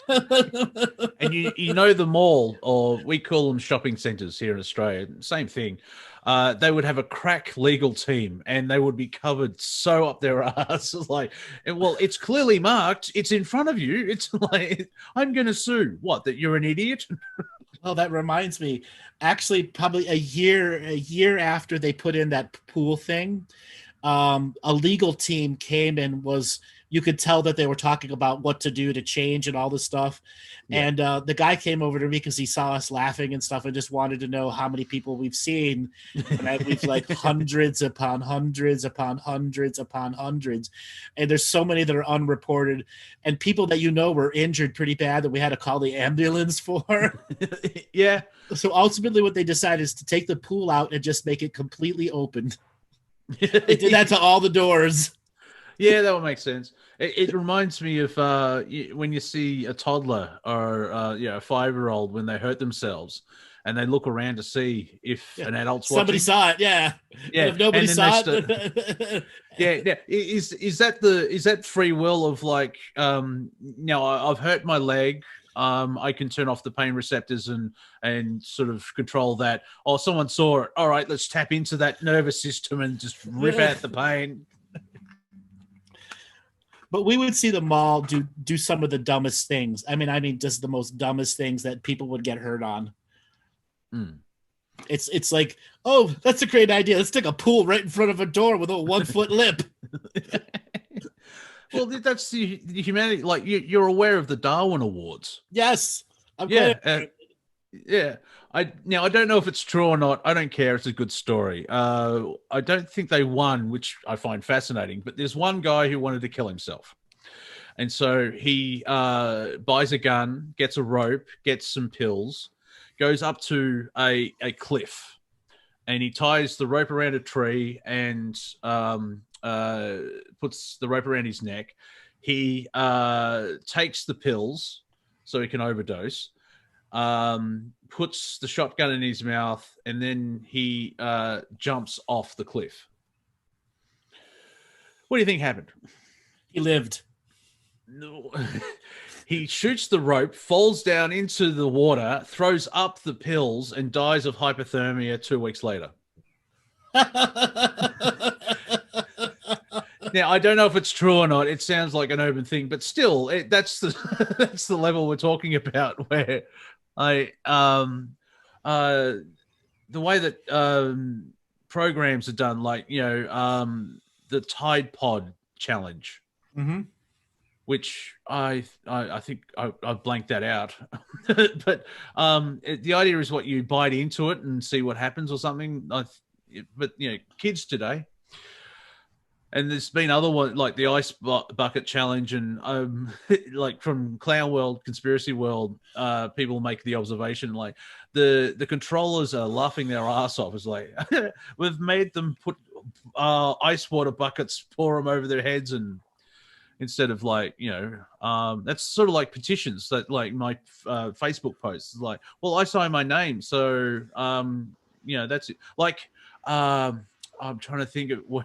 And you know the mall, or we call them shopping centres here in Australia, same thing. They would have a crack legal team, and they would be covered so up their ass. Like, well, it's clearly marked. It's in front of you. It's like, I'm going to sue. What, that you're an idiot? Oh, that reminds me. Actually, probably a year after they put in that pool thing, a legal team came and you could tell that they were talking about what to do to change and all this stuff. Yeah. And the guy came over to me because he saw us laughing and stuff and just wanted to know how many people we've seen. And we've like hundreds upon hundreds upon hundreds upon hundreds. And there's so many that are unreported, and people that were injured pretty bad that we had to call the ambulance for. Yeah. So ultimately what they decided is to take the pool out and just make it completely open. They did that to all the doors. Yeah, that would make sense. It reminds me of when you see a toddler or a 5-year-old when they hurt themselves, and they look around to see if an adult's watching. Somebody saw it, yeah. Yeah, and if nobody saw it, yeah. Is that free will of like, now I've hurt my leg. I can turn off the pain receptors and sort of control that. Oh, someone saw it. All right, let's tap into that nervous system and just rip out the pain. But we would see the mall do some of the dumbest things. I mean, just the most dumbest things that people would get hurt on. Mm. It's like, oh, that's a great idea. Let's take a pool right in front of a door with a 1-foot lip. Well, that's the humanity. Like, you're aware of the Darwin Awards. Yes. Yeah. I don't know if it's true or not. I don't care. It's a good story. I don't think they won, which I find fascinating. But there's one guy who wanted to kill himself. And so he buys a gun, gets a rope, gets some pills, goes up to a cliff, and he ties the rope around a tree and puts the rope around his neck. He takes the pills so he can overdose, puts the shotgun in his mouth, and then he jumps off the cliff. What do you think happened? He lived. No. He shoots the rope, falls down into the water, throws up the pills, and dies of hypothermia 2 weeks later. Now, I don't know if it's true or not. It sounds like an urban thing, but still, that's the level we're talking about. Where the way that programs are done, like the Tide Pod challenge, which I think I blanked that out. But the idea is what you bite into it and see what happens or something. But kids today. And there's been other ones like the ice bucket challenge, and like from Clown World, Conspiracy World, people make the observation like the controllers are laughing their ass off. It's like, we've made them put ice water buckets, pour them over their heads, and instead of like that's sort of like petitions that like my Facebook posts like, well, I sign my name, so that's it. Like I'm trying to think of what.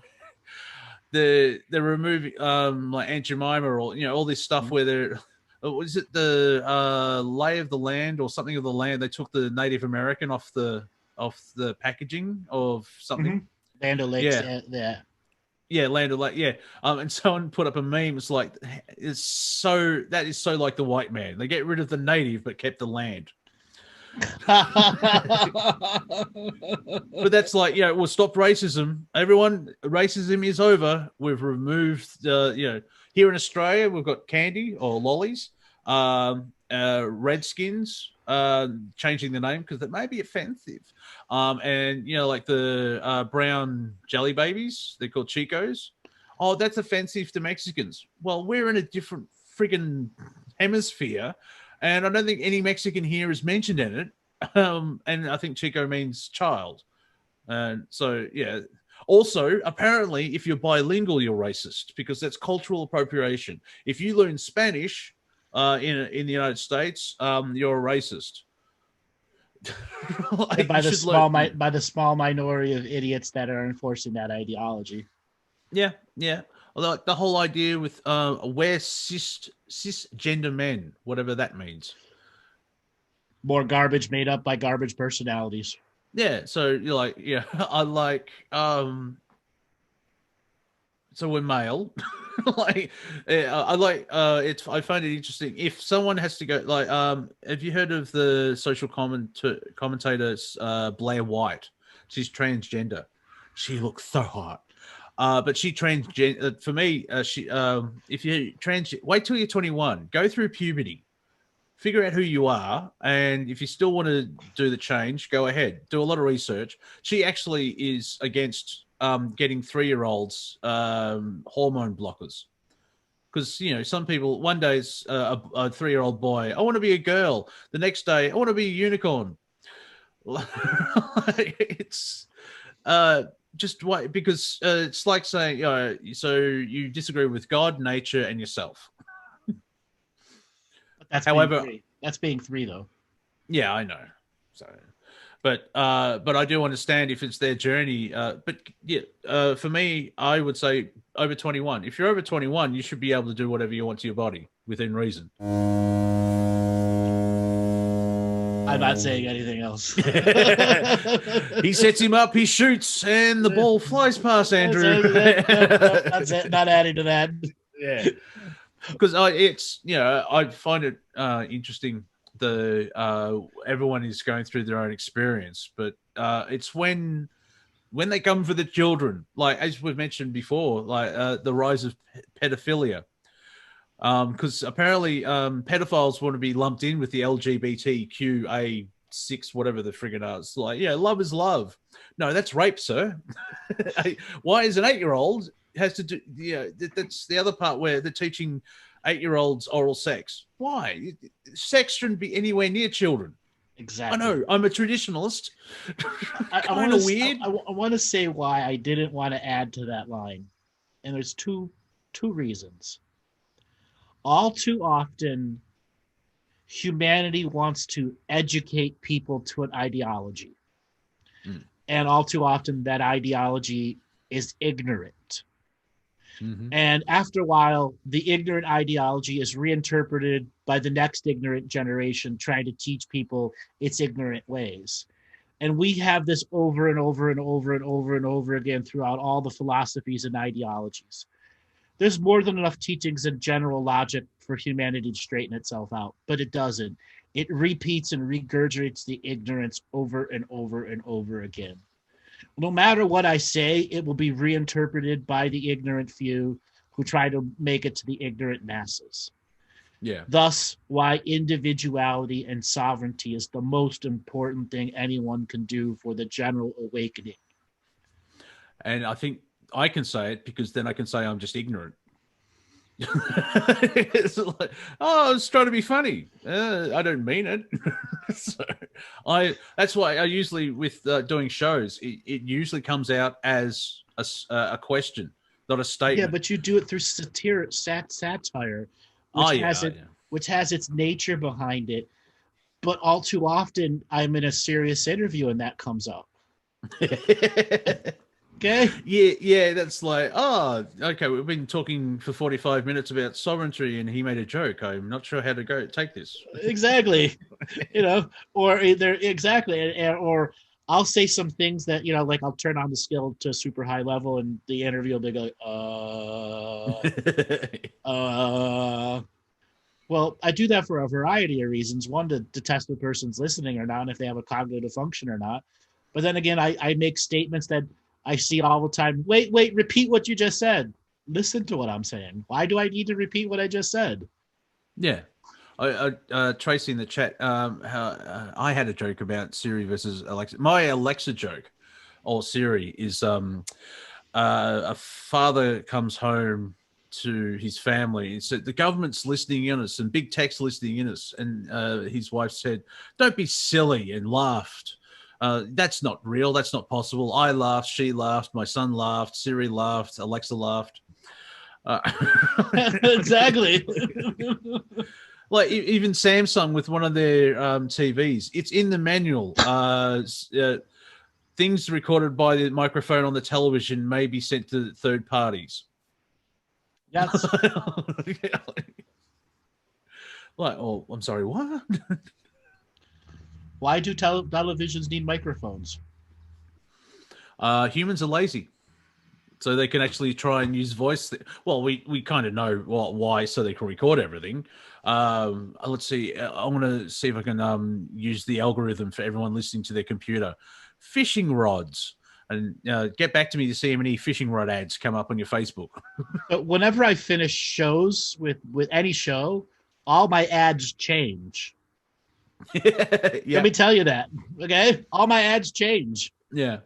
They're removing like Aunt Jemima or all this stuff where they're was it the lay of the land or something of the land? They took the Native American off the packaging of something. Land O'Lakes, yeah, Land O'Lakes, yeah. And someone put up a meme. It's like that is so like the white man. They get rid of the native but kept the land. But that's like we'll stop racism. Everyone, racism is over. We've removed here in Australia we've got candy or lollies, Redskins changing the name because that may be offensive, and like the brown jelly babies, they're called Chicos. Oh, that's offensive to Mexicans. Well, we're in a different friggin' hemisphere. And I don't think any Mexican here is mentioned in it. And I think Chico means child. And so, yeah. Also, apparently, if you're bilingual, you're racist because that's cultural appropriation. If you learn Spanish in the United States, you're a racist. Like by the small minority of idiots that are enforcing that ideology. Yeah. Like the whole idea with we're cisgender men, whatever that means. More garbage made up by garbage personalities. Yeah, so you're like, yeah, I like so we're male. Like I like it's I find it interesting if someone has to go like have you heard of the social commentator Blair White? She's transgender. She looks so hot. But she transgender for me, she if you wait till you're 21, go through puberty. Figure out who you are, and if you still want to do the change, go ahead. Do a lot of research. She actually is against getting 3-year-olds hormone blockers because some people. One day it's a 3-year-old boy. I want to be a girl. The next day, I want to be a unicorn. It's just why because it's like saying so you disagree with God, nature, and yourself. However, that's being 3 though. Yeah, I know. So, but I do understand if it's their journey. But yeah, for me, I would say over 21. If you're over 21, you should be able to do whatever you want to your body within reason. I'm not saying anything else. He sets him up, he shoots, and the ball flies past Andrew. That's it. Not adding to that. Yeah. Because it's I find it interesting. Everyone is going through their own experience, but it's when they come for the children, like as we've mentioned before, like the rise of pedophilia. Because apparently pedophiles want to be lumped in with the LGBTQA6, whatever the friggin' are. It's like, yeah, love is love. No, that's rape, sir. Why is an 8-year-old has to do? Yeah, that's the other part where they're teaching 8-year-olds oral sex. Why? Sex shouldn't be anywhere near children. Exactly. I know. I'm a traditionalist. Kind of weird. I want to say why I didn't want to add to that line, and there's two reasons. All too often, humanity wants to educate people to an ideology. And all too often, that ideology is ignorant. Mm-hmm. And after a while, the ignorant ideology is reinterpreted by the next ignorant generation trying to teach people its ignorant ways. And we have this over and over and over and over and over again throughout all the philosophies and ideologies. There's more than enough teachings and general logic for humanity to straighten itself out, but it doesn't. It repeats and regurgitates the ignorance over and over and over again. No matter what I say, it will be reinterpreted by the ignorant few who try to make it to the ignorant masses. Yeah. Thus, why individuality and sovereignty is the most important thing anyone can do for the general awakening. And I think I can say it because then I can say I'm just ignorant. It's like, I was trying to be funny. I don't mean it. So that's why I usually with doing shows, it usually comes out as a question, not a statement. Yeah, but you do it through satire, which has its nature behind it. But all too often, I'm in a serious interview and that comes up. Okay. Yeah, that's like, oh, okay, we've been talking for 45 minutes about sovereignty and he made a joke. I'm not sure how to take this. Exactly. Or I'll say some things that, like I'll turn on the skill to super high level and the interview will be like, well, I do that for a variety of reasons. One, to test the person's listening or not, and if they have a cognitive function or not. But then again, I make statements that I see all the time. Wait, repeat what you just said. Listen to what I'm saying. Why do I need to repeat what I just said? Yeah. Tracy in the chat, how I had a joke about Siri versus Alexa. My Alexa joke, or Siri, is a father comes home to his family and said, the government's listening in us and big tech's listening in us. And his wife said, don't be silly, and laughed. That's not real. That's not possible. I laughed. She laughed. My son laughed. Siri laughed. Alexa laughed. Exactly. Like even Samsung with one of their TVs, it's in the manual. Things recorded by the microphone on the television may be sent to third parties. Yes. Like, oh, I'm sorry, what? Why do televisions need microphones? Humans are lazy, so they can actually try and use voice. Well, we kind of know why, so they can record everything. Let's see. I want to see if I can use the algorithm for everyone listening to their computer. Fishing rods. And get back to me to see how many fishing rod ads come up on your Facebook. But whenever I finish shows with any show, all my ads change. Yeah. Let me tell you that. Okay, all my ads change. Yeah.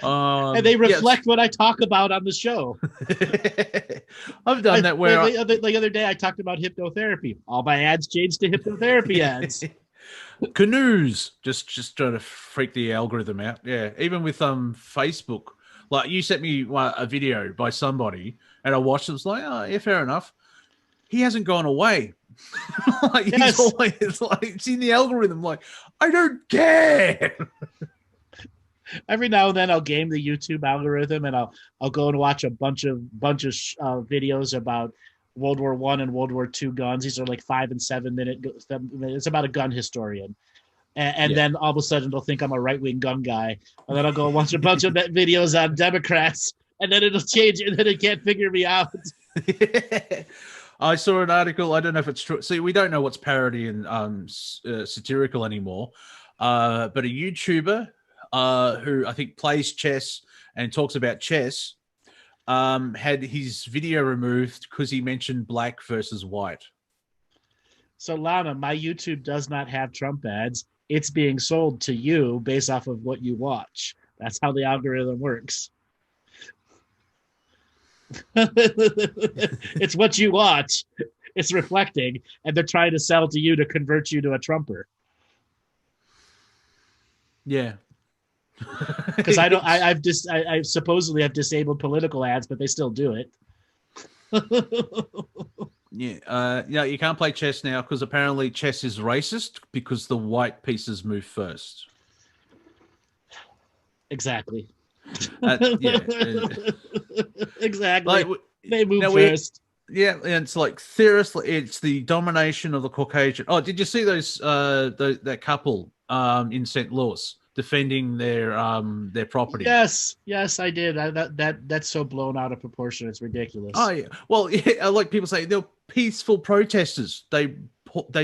And they reflect what I talk about on the show. I've done that where the other day I talked about hypnotherapy. All my ads changed to hypnotherapy ads. Canoes, just trying to freak the algorithm out. Yeah, even with Facebook, like you sent me a video by somebody, and I watched it. Was like, oh, yeah, fair enough. He hasn't gone away. Like, yes. He's always like, it's in the algorithm. Like, I don't care. Every now and then I'll game the YouTube algorithm, and I'll go and watch a bunch of videos about World War I and World War II guns. These are like 5 and 7 minute. It's about a gun historian, and then all of a sudden they'll think I'm a right wing gun guy, and then I'll go watch a bunch of videos on Democrats, and then it'll change, and then it can't figure me out. I saw an article. I don't know if it's true. See, we don't know what's parody and satirical anymore. But a YouTuber who I think plays chess and talks about chess had his video removed because he mentioned black versus white. So Lana, my YouTube does not have Trump ads. It's being sold to you based off of what you watch. That's how the algorithm works. It's what you watch. It's reflecting, and they're trying to sell to you to convert you to a Trumper. Yeah. Because I supposedly have disabled political ads, but they still do it. Yeah, you can't play chess now because apparently chess is racist because the white pieces move first. Exactly. Like, exactly. They move first. And it's like seriously, it's the domination of the Caucasian. Oh, did you see that couple in St. Louis defending their property? Yes, I did. That's so blown out of proportion. It's ridiculous. Oh yeah. Well, yeah, like people say, they're peaceful protesters. They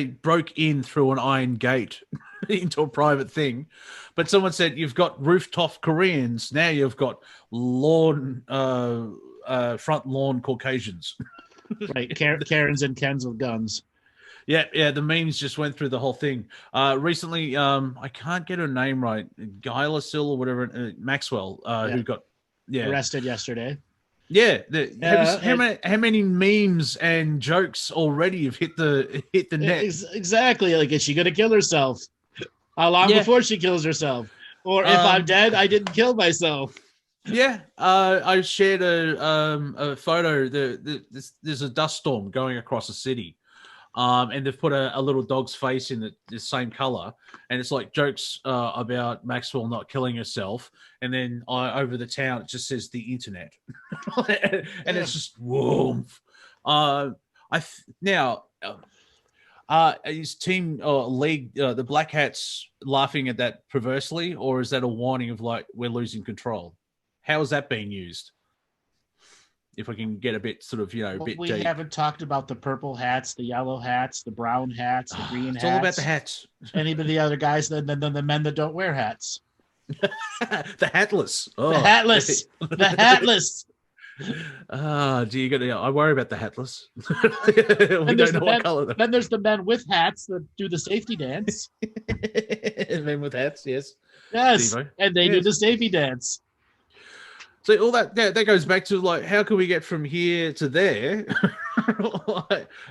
broke in through an iron gate into a private thing, but someone said you've got rooftop Koreans. Now you've got front lawn Caucasians. Right, Karens and Kens with guns. Yeah, the memes just went through the whole thing. Recently, I can't get her name right, Gilasil or whatever, Maxwell, who got arrested yesterday. Yeah, how many memes and jokes already have hit the net? Exactly. Like, is she gonna kill herself? How long before she kills herself? Or if I'm dead, I didn't kill myself. Yeah, I shared a photo. There's a dust storm going across the city, and they've put a little dog's face in the same color, and it's like jokes about Maxwell not killing herself, and then over the town it just says the internet, and it's just whoa. Is team league the Black Hats laughing at that perversely, or is that a warning of like we're losing control? How is that being used? If I can get a bit sort of, we haven't talked about the purple hats, the yellow hats, the brown hats, the green hats. It's all about the hats. Any of the other guys, the men that don't wear hats. The hatless. Oh. The hatless. The hatless. I worry about the hatless. We don't know what color. Then there's the men with hats that do the safety dance. Men with hats, yes. Yes, Devo. And they do the safety dance. So all that goes back to like, how can we get from here to there?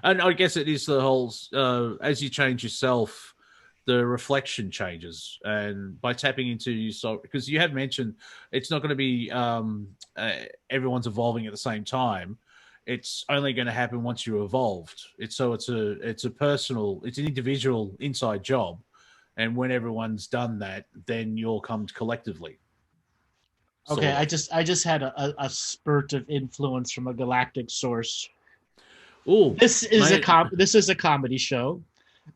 And I guess it is the whole as you change yourself, the reflection changes, and by tapping into you, so because you have mentioned it's not going to be everyone's evolving at the same time. It's only going to happen once you're evolved. It's a personal, it's an individual inside job, and when everyone's done that, then you'll come collectively. Okay, Sort of. I just had a spurt of influence from a galactic source. Oh, This is a comedy show,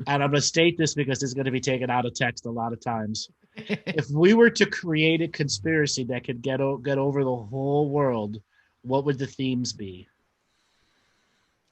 and I'm going to state this because it's going to be taken out of text a lot of times. If we were to create a conspiracy that could get over the whole world, what would the themes be?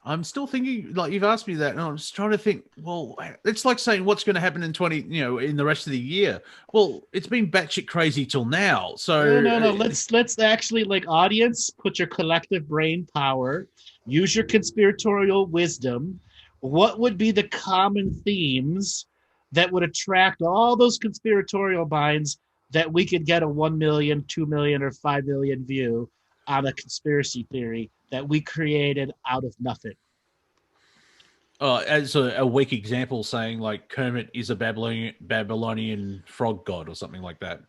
I'm still thinking, like you've asked me that, and I'm just trying to think. Well, it's like saying what's going to happen in in the rest of the year. Well, it's been batshit crazy till now. So No. Let's actually, like, audience, put your collective brain power, use your conspiratorial wisdom. What would be the common themes that would attract all those conspiratorial minds that we could get a 1 million, 2 million, or 5 million view on a conspiracy theory that we created out of nothing? As a weak example, saying like Kermit is a Babylonian frog god or something like that.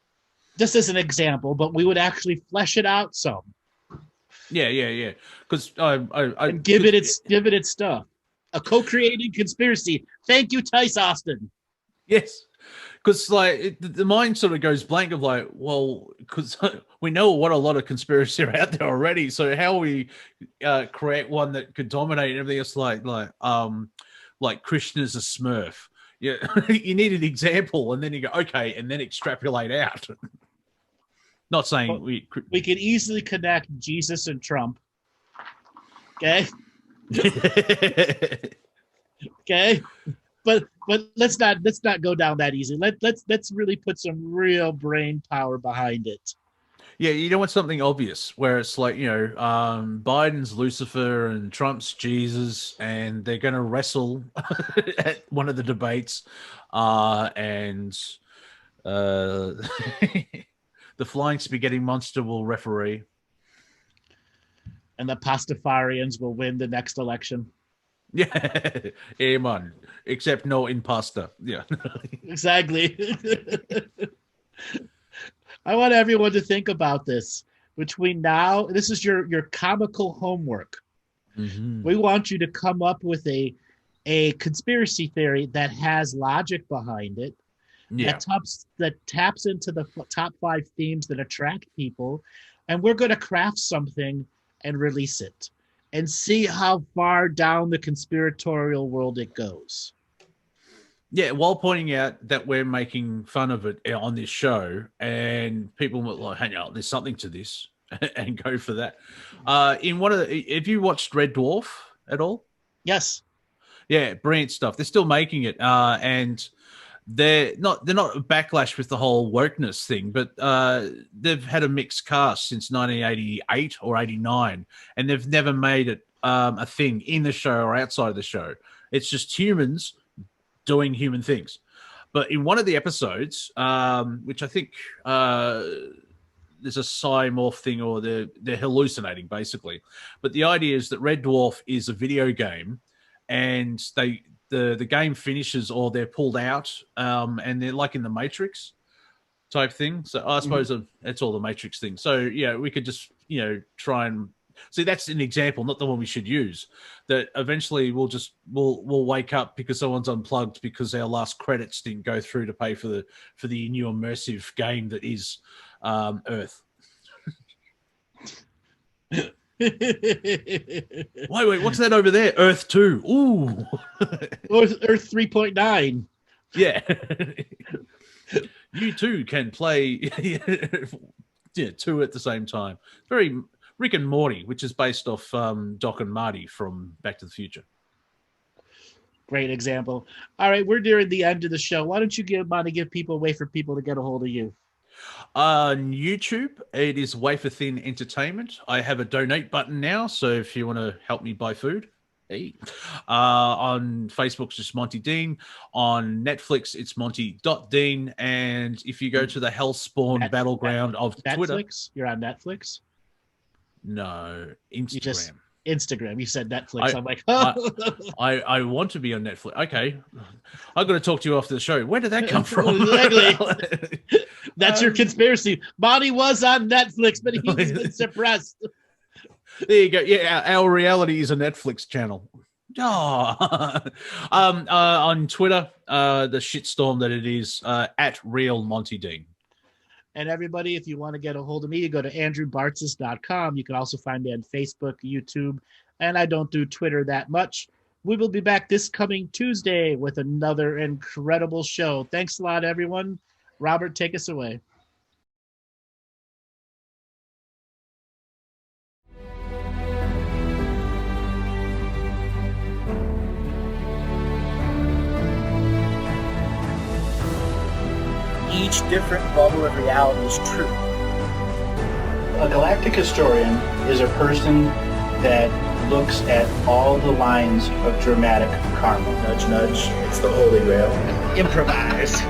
Just as an example, but we would actually flesh it out some. Yeah. Because and give it its stuff. A co-creating conspiracy. Thank you, Tice Austin. Yes, because like the mind sort of goes blank of like, well, because we know what a lot of conspiracies are out there already. So how we create one that could dominate and everything else, like Krishna's a Smurf. Yeah, you need an example, and then you go okay, and then extrapolate out. Not saying well, we could easily connect Jesus and Trump. Okay. Okay. But let's not go down that easy. Let's really put some real brain power behind it. Yeah, you don't want something obvious where it's like, Biden's Lucifer and Trump's Jesus, and they're going to wrestle at one of the debates, and the flying spaghetti monster will referee. And the Pastafarians will win the next election. Yeah, amen. Except no impasta. Yeah, exactly. I want everyone to think about this. Between now, this is your comical homework. Mm-hmm. We want you to come up with a conspiracy theory that has logic behind it. Yeah. That taps into the top 5 themes that attract people, and we're going to craft something and release it and see how far down the conspiratorial world it goes. Yeah, while pointing out that we're making fun of it on this show, and people will like, hang out, there's something to this, and go for that. Have you watched Red Dwarf at all? Yes. Yeah, brilliant stuff. They're still making it, and they're not a backlash with the whole wokeness thing, but they've had a mixed cast since 1988 or 89, and they've never made it a thing in the show or outside of the show. It's just humans doing human things. But in one of the episodes, which I think there's a psymorph thing, or they're hallucinating basically. But the idea is that Red Dwarf is a video game, and the game finishes or they're pulled out, and they're like in the Matrix type thing. So I suppose it's all the Matrix thing. So yeah, we could just try and see. That's an example, not the one we should use. That eventually we'll wake up because someone's unplugged because our last credits didn't go through to pay for the new immersive game that is Earth. Wait, what's that over there? Earth 2. Ooh. Earth 3.9. Yeah. You too can play 2 at the same time. Very Rick and Morty, which is based off Doc and Marty from Back to the Future. Great example. All right, we're nearing the end of the show. Why don't you give people a way for people to get a hold of you? On YouTube, it is Wafer Thin Entertainment. I have a donate button now, so if you want to help me buy food, hey. On Facebook, it's just Monty Dean. On Netflix, it's Monty.Dean. And if you go to the Hellspawn battleground of Netflix? Twitter. You're on Netflix? No, Instagram. Instagram. You said Netflix. I'm like, oh. I want to be on Netflix. Okay, I'm going to talk to you after the show. Where did that come from? Exactly. That's your conspiracy. Monty was on Netflix, but he's been suppressed. There you go. Yeah, our reality is a Netflix channel. Oh. On Twitter, the shitstorm that it is, at Real Monty Dean. And everybody, if you want to get a hold of me, you go to andrewbartzis.com. You can also find me on Facebook, YouTube, and I don't do Twitter that much. We will be back this coming Tuesday with another incredible show. Thanks a lot, everyone. Robert, take us away. Each different bubble of reality is true. A galactic historian is a person that looks at all the lines of dramatic karma. Nudge, nudge, it's the Holy Grail. Improvise.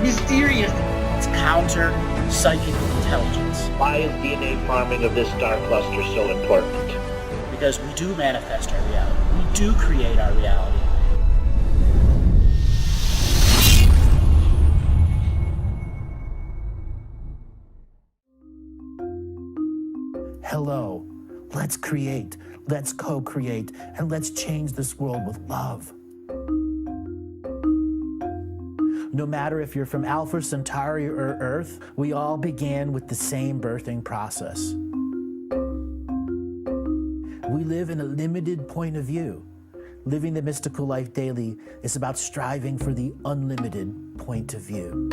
Mysterious. It's counter psychic intelligence. Why is DNA farming of this star cluster so important? Because we do manifest our reality. We do create our reality. Hello, let's create, let's co-create, and let's change this world with love. No matter if you're from Alpha Centauri or Earth, we all began with the same birthing process. We live in a limited point of view. Living the mystical life daily is about striving for the unlimited point of view.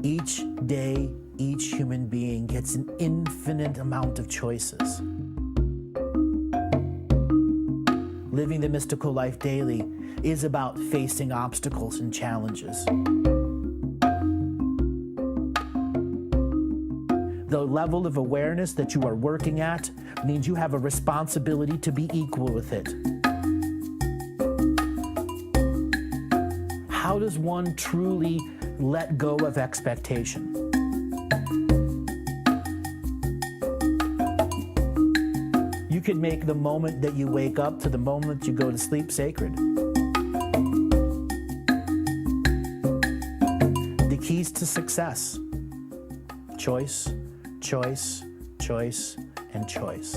Each day, each human being gets an infinite amount of choices. Living the mystical life daily is about facing obstacles and challenges. The level of awareness that you are working at means you have a responsibility to be equal with it. How does one truly let go of expectation? You can make the moment that you wake up to the moment you go to sleep sacred. The keys to success: choice, choice, choice, and choice.